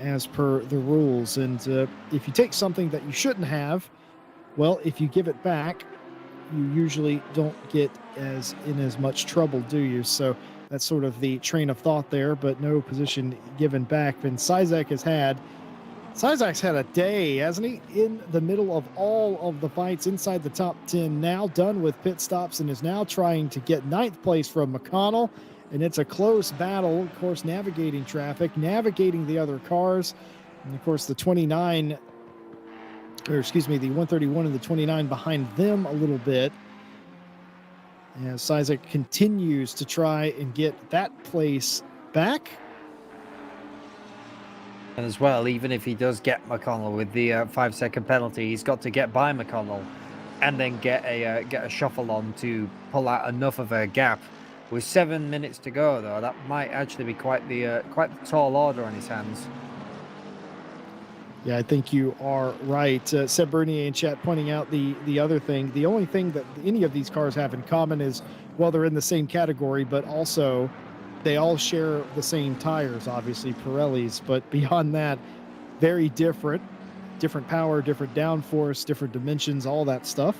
as per the rules. And if you take something that you shouldn't have, well, if you give it back, you usually don't get as much trouble, do you? So that's sort of the train of thought there, but no position given back. And Sizek's had a day, hasn't he? In the middle of all of the fights inside the top 10, now done with pit stops, and is now trying to get 9th place from McConnell. And it's a close battle, of course, navigating traffic, navigating the other cars. And of course, the 131 and the 29 behind them a little bit. As Sizek continues to try and get that place back. And as well, even if he does get McConnell with the 5-second penalty, he's got to get by McConnell and then get a shuffle on to pull out enough of a gap. With 7 minutes to go, though, that might actually be quite the tall order on his hands. Yeah, I think you are right. Seb Bernier in chat pointing out the other thing. The only thing that any of these cars have in common is, well, they're in the same category, but also they all share the same tires, obviously, Pirellis. But beyond that, very different power, different downforce, different dimensions, all that stuff.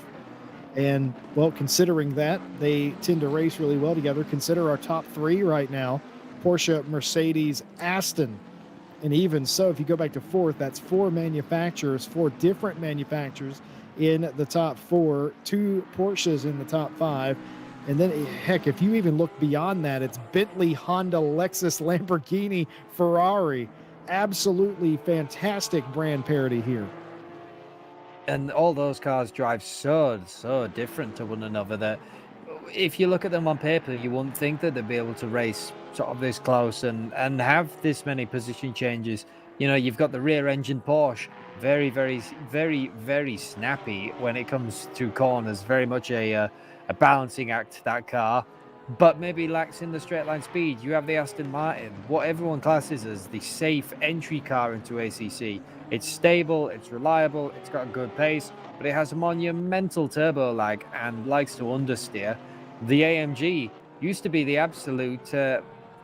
And, well, considering that, they tend to race really well together. Consider our top 3 right now: Porsche, Mercedes, Aston. And even so, if you go back to 4th, that's 4 different manufacturers in the top 4, 2 Porsches in the top 5. And then, heck, if you even look beyond that, it's Bentley, Honda, Lexus, Lamborghini, Ferrari. Absolutely fantastic brand parity here. And all those cars drive so different to one another that if you look at them on paper, you wouldn't think that they'd be able to race sort of this close and have this many position changes. You know, you've got the rear engine Porsche, very, very, very, very snappy when it comes to corners, very much a balancing act, that car, but maybe lacks in the straight line speed. You have the Aston Martin, what everyone classes as the safe entry car into ACC. It's stable, it's reliable, it's got a good pace, but it has a monumental turbo lag and likes to understeer. The AMG used to be the absolute,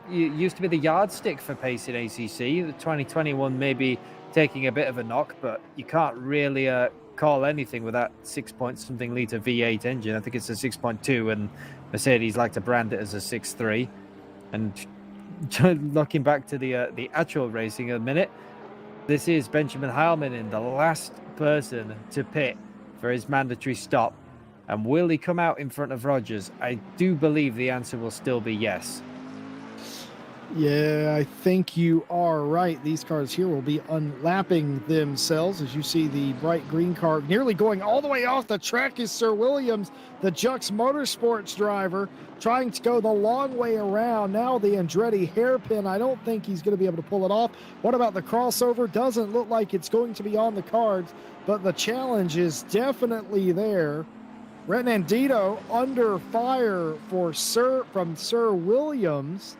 used to be the yardstick for pace in ACC. The 2021 maybe taking a bit of a knock, but you can't really call anything with that 6-point-something litre V8 engine. I think it's a 6.2, and Mercedes like to brand it as a 6.3. And looking back to the actual racing a minute, this is Benjamin Heilman in the last person to pit for his mandatory stop. And will he come out in front of Rogers? I do believe the answer will still be yes. Yeah, I think you are right. These cars here will be unlapping themselves as you see the bright green car nearly going all the way off the track is Sir Williams, the Jux Motorsports driver, trying to go the long way around. Now the Andretti hairpin. I don't think he's going to be able to pull it off. What about the crossover? Doesn't look like it's going to be on the cards, but the challenge is definitely there. Renandito under fire from Sir Williams.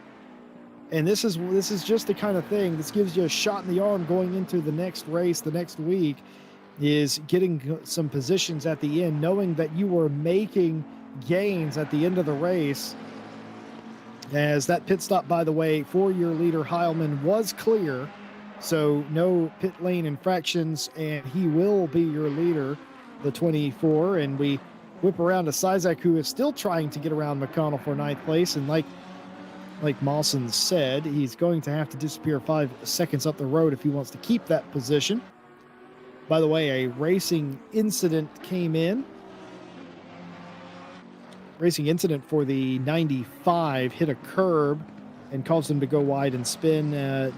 And this is just the kind of thing. This gives you a shot in the arm going into the next race, the next week, is getting some positions at the end, knowing that you were making gains at the end of the race. As that pit stop, by the way, for your leader Heilman was clear, so no pit lane infractions, and he will be your leader, the 24. And we whip around to Sizek, who is still trying to get around McConnell for ninth place, and like Mawson said, he's going to have to disappear 5 seconds up the road if he wants to keep that position. By the way, a racing incident came in. Racing incident for the 95 hit a curb and caused him to go wide and spin.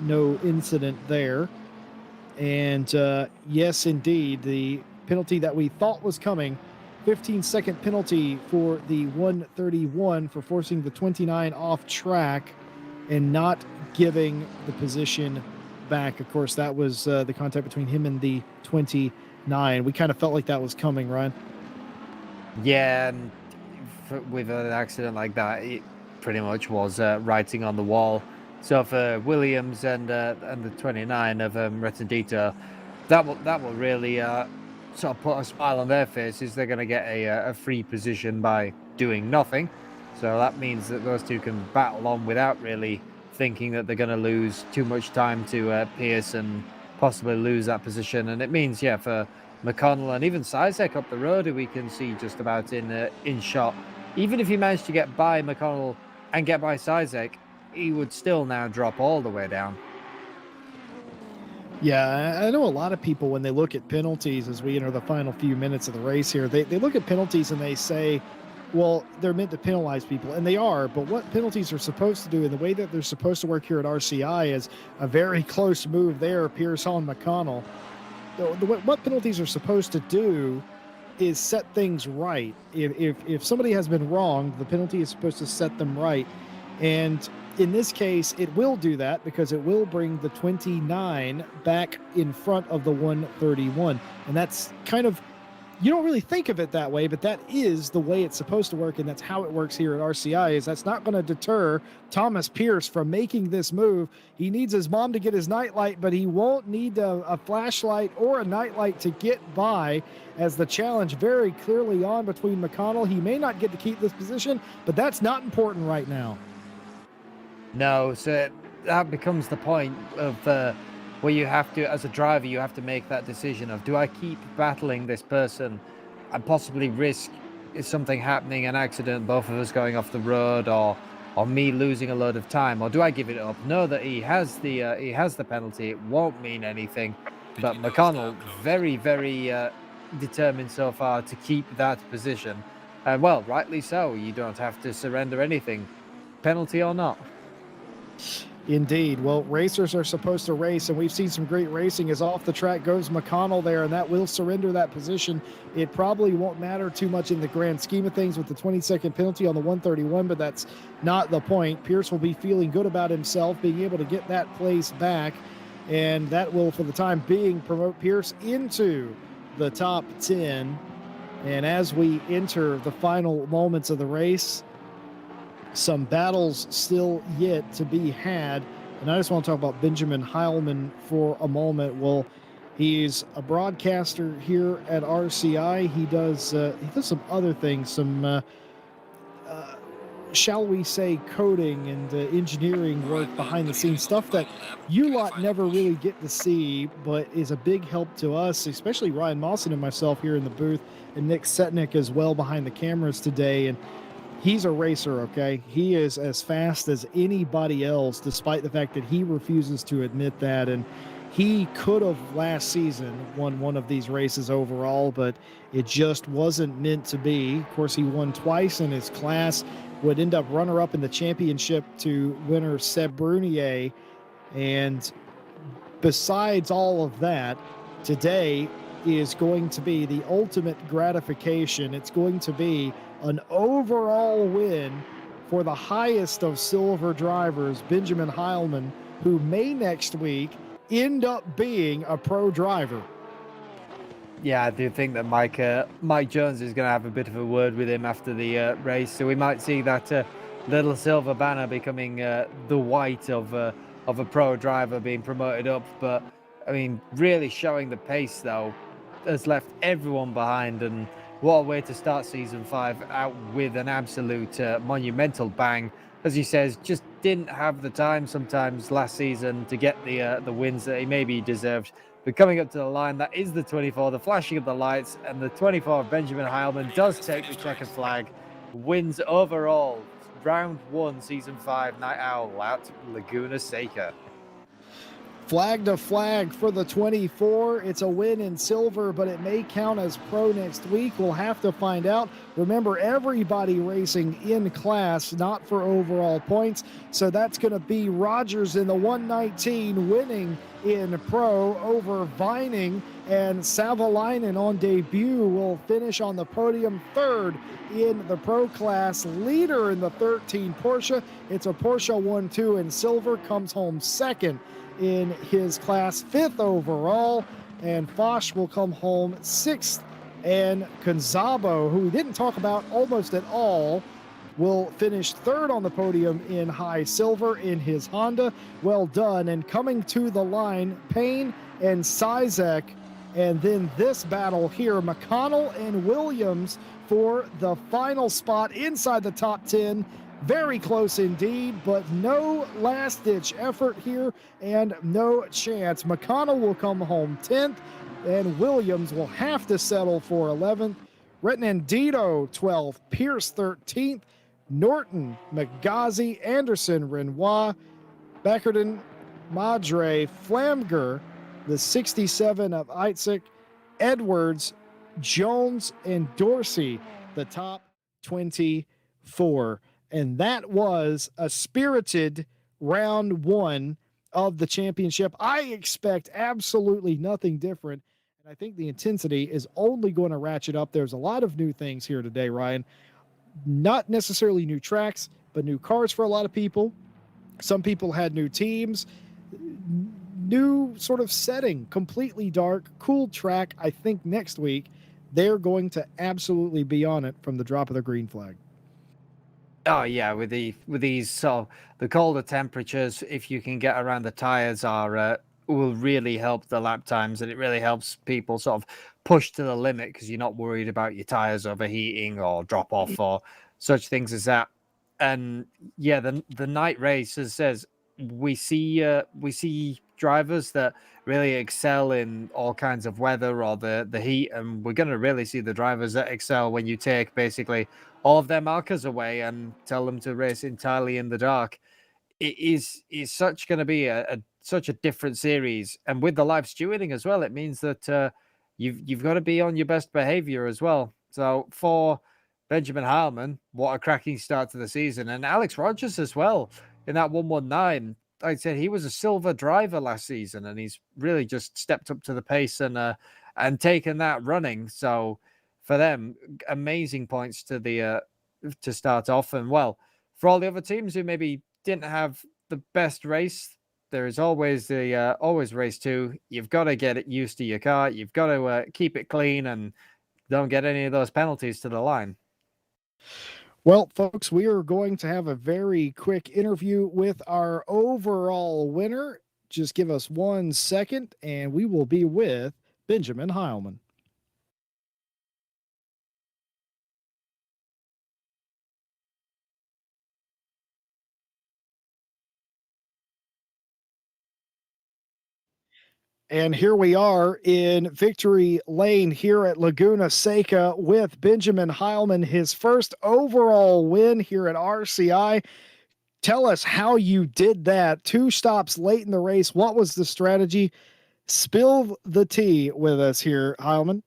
No incident there. And yes, indeed, the penalty that we thought was coming, 15-second penalty for the 131 for forcing the 29 off track and not giving the position back. Of course, that was the contact between him and the 29. We kind of felt like that was coming, Ryan. Yeah, and with an accident like that, it pretty much was writing on the wall. So for Williams and the 29 of Retendito, that will really sort of put a smile on their faces. They're going to get a free position by doing nothing. So that means that those two can battle on without really thinking that they're going to lose too much time to Pierce and possibly lose that position. And it means, yeah, for McConnell and even Sizek up the road, who we can see just about in shot, even if he managed to get by McConnell and get by Sizek, he would still now drop all the way down. Yeah, I know a lot of people, when they look at penalties as we enter the final few minutes of the race here, they look at penalties and they say, well, they're meant to penalize people, and they are, but what penalties are supposed to do and the way that they're supposed to work here at RCI is a very close move there, Pierce on McConnell. What penalties are supposed to do is set things right. If somebody has been wronged, the penalty is supposed to set them right. And in this case, it will do that because it will bring the 29 back in front of the 131. And that's kind of, you don't really think of it that way, but that is the way it's supposed to work. And that's how it works here at RCI. Is that's not going to deter Thomas Pierce from making this move. He needs his mom to get his nightlight, but he won't need a flashlight or a nightlight to get by, as the challenge very clearly on between McConnell. He may not get to keep this position, but that's not important right now. No, so that becomes the point of where you have to, as a driver, you have to make that decision of, do I keep battling this person and possibly risk something happening, an accident, both of us going off the road, or me losing a load of time, or do I give it up? Know that he has the penalty. It won't mean anything. But McConnell, very, very determined so far to keep that position. And well, rightly so. You don't have to surrender anything, penalty or not. Indeed. Well, racers are supposed to race, and we've seen some great racing as off the track goes McConnell there, and that will surrender that position. It probably won't matter too much in the grand scheme of things with the 20-second penalty on the 131, but that's not the point. Pierce will be feeling good about himself, being able to get that place back, and that will, for the time being, promote Pierce into the top 10. And as we enter the final moments of the race, some battles still yet to be had. And I just want to talk about Benjamin Heilman for a moment. Well, he's a broadcaster here at RCI. He does some other things, some shall we say, coding and engineering work behind the scenes, stuff that you lot never really get to see, but is a big help to us, especially Ryan Mawson and myself here in the booth, and Nick Setnick as well behind the cameras today. And he's a racer, okay? He is as fast as anybody else, despite the fact that he refuses to admit that. And he could have last season won one of these races overall, but it just wasn't meant to be. Of course, he won twice in his class, would end up runner-up in the championship to winner Seb Brunier. And besides all of that, today is going to be the ultimate gratification. It's going to be an overall win for the highest of silver drivers, Benjamin Heilman, who may next week end up being a pro driver. Yeah, I do think that Mike Jones is going to have a bit of a word with him after the race, so we might see that little silver banner becoming the white of a pro driver being promoted up. But I mean, really showing the pace though has left everyone behind, and what a way to start season 5 out with an absolute monumental bang. As he says, just didn't have the time sometimes last season to get the wins that he maybe deserved. But coming up to the line, that is the 24, the flashing of the lights, and the 24 of Benjamin Heilman does take the checkered flag, wins overall round 1, season 5, Night Owl at Laguna Seca. Flag to flag for the 24. It's a win in silver, but it may count as pro next week. We'll have to find out. Remember, everybody racing in class, not for overall points. So that's going to be Rogers in the 119 winning in pro over Vining, and Savalainen on debut will finish on the podium third in the pro class. Leader in the 13 Porsche. It's a Porsche 1-2 in silver, comes home second in his class, 5th overall, and Foch will come home 6th, and Gonzabo, who we didn't talk about almost at all, will finish 3rd on the podium in high silver in his Honda. Well done. And coming to the line, Payne and Sizek, and then this battle here, McConnell and Williams for the final spot inside the top 10. Very close indeed, but no last-ditch effort here and no chance. McConnell will come home 10th, and Williams will have to settle for 11th. Retnandito 12th, Pierce 13th, Norton, McGazzi, Anderson, Renoir, Beckerton, Madre, Flamger, the 67 of Eitzik, Edwards, Jones, and Dorsey, the top 24. And that was a spirited round 1 of the championship. I expect absolutely nothing different. And I think the intensity is only going to ratchet up. There's a lot of new things here today, Ryan. Not necessarily new tracks, but new cars for a lot of people. Some people had new teams, new sort of setting, completely dark, cool track. I think next week they're going to absolutely be on it from the drop of the green flag. Oh yeah, with these so the colder temperatures, if you can get around the tires, will really help the lap times, and it really helps people sort of push to the limit because you're not worried about your tires overheating or drop off or such things as that. And yeah, the night race, as says, we see drivers that really excel in all kinds of weather or the heat, and we're going to really see the drivers that excel when you take basically all of their markers away and tell them to race entirely in the dark. It is such going to be such a different series, and with the live stewarding as well, it means that you've got to be on your best behavior as well. So for Benjamin Heilman, what a cracking start to the season, and Alex Rogers as well in that 119. Like I said, he was a silver driver last season, and he's really just stepped up to the pace and taken that running. So for them, amazing points to the to start off. And well, for all the other teams who maybe didn't have the best race, there is always the always race 2. You've got to get it used to your car. You've got to keep it clean and don't get any of those penalties to the line. Well, folks, we are going to have a very quick interview with our overall winner. Just give us 1 second, and we will be with Benjamin Heilman. And here we are in victory lane here at Laguna Seca with Benjamin Heilman, his first overall win here at RCI. Tell us how you did that. 2 stops late in the race. What was the strategy? Spill the tea with us here, Heilman.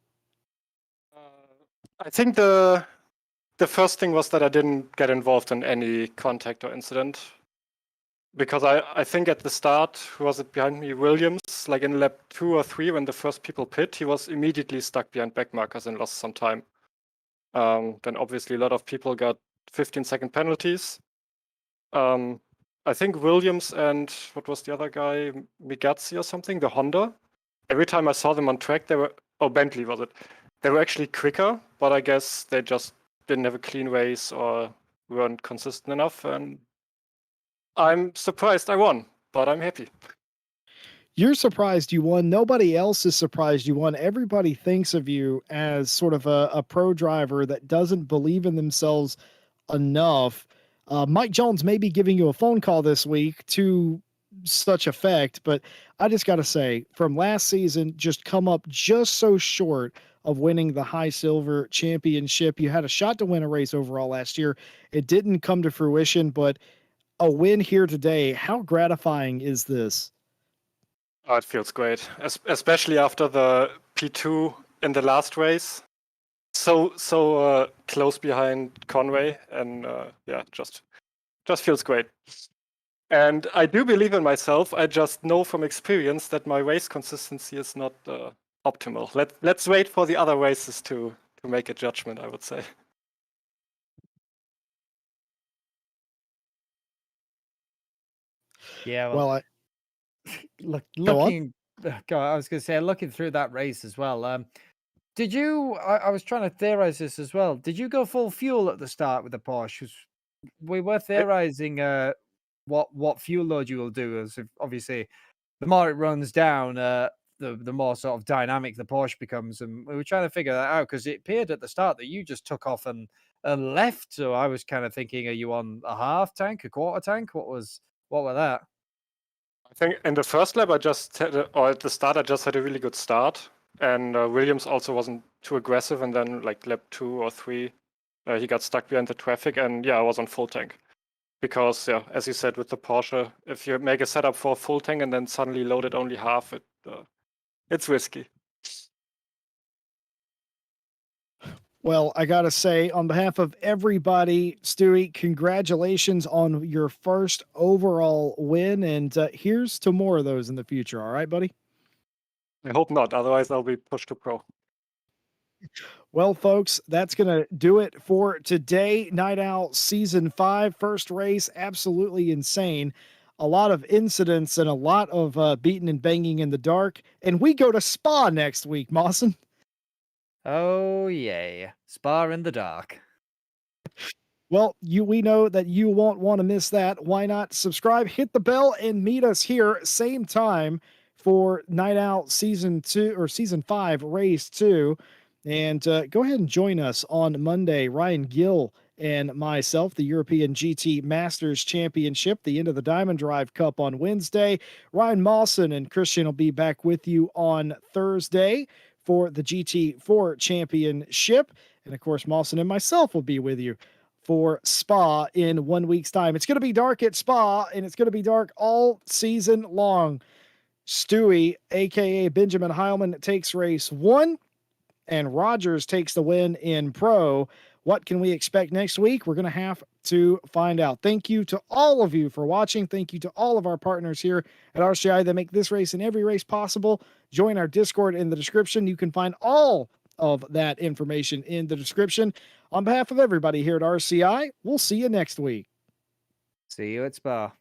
I think the the first thing was that I didn't get involved in any contact or incident. Because I think at the start, who was it behind me? Williams, like in lap 2 or 3, when the first people pit, he was immediately stuck behind back markers and lost some time. Then obviously a lot of people got 15-second penalties. I think Williams and what was the other guy, Migazzi or something, the Honda. Every time I saw them on track, they were, Bentley was it? They were actually quicker, but I guess they just didn't have a clean race or weren't consistent enough. And I'm surprised I won, but I'm happy. You're surprised you won. Nobody else is surprised you won. Everybody thinks of you as sort of a pro driver that doesn't believe in themselves enough. Mike Jones may be giving you a phone call this week to such effect, but I just got to say, from last season, just come up just so short of winning the High Silver Championship. You had a shot to win a race overall last year. It didn't come to fruition, but a win here today, how gratifying is this? Oh, it feels great, especially after the P2 in the last race. So close behind Conway, and yeah, just feels great. And I do believe in myself. I just know from experience that my race consistency is not optimal. Let's wait for the other races to make a judgment, I would say. Yeah, Well, looking, I was going to say, looking through that race as well. Did you? I was trying to theorize this as well. Did you go full fuel at the start with the Porsche? 'Cause we were theorizing what fuel load you will do, as if obviously the more it runs down, the more sort of dynamic the Porsche becomes, and we were trying to figure that out because it appeared at the start that you just took off and left. So I was kind of thinking, are you on a half tank, a quarter tank? What were that? I think in the first lap, or at the start, I just had a really good start. And Williams also wasn't too aggressive. And then, like lap 2 or 3, he got stuck behind the traffic. And yeah, I was on full tank. Because, yeah, as you said, with the Porsche, if you make a setup for a full tank and then suddenly load it only half, it's risky. Well, I got to say, on behalf of everybody, Stewie, congratulations on your first overall win. And here's to more of those in the future. All right, buddy? I hope not. Otherwise, I'll be pushed to pro. Well, folks, that's going to do it for today. Night Owl Season 5, first race, absolutely insane. A lot of incidents and a lot of beating and banging in the dark. And we go to Spa next week, Mawson. Oh yay, Spa in the dark. Well, we know that you won't want to miss that. Why not subscribe, hit the bell, and meet us here same time for Night Out Season 2 or Season 5, Race 2. And go ahead and join us on Monday. Ryan Gill and myself, the European GT Masters Championship, the end of the Diamond Drive Cup on Wednesday. Ryan Mawson and Christian will be back with you on Thursday for the GT4 Championship. And of course, Mawson and myself will be with you for Spa in 1 week's time. It's going to be dark at Spa, and it's going to be dark all season long. Stewie, aka Benjamin Heilman, takes race 1, and Rogers takes the win in pro. What can we expect next week? We're going to have to find out. Thank you to all of you for watching. Thank you to all of our partners here at RCI that make this race and every race possible. Join our Discord in the description. You can find all of that information in the description. On behalf of everybody here at RCI, we'll see you next week. See you at Spa.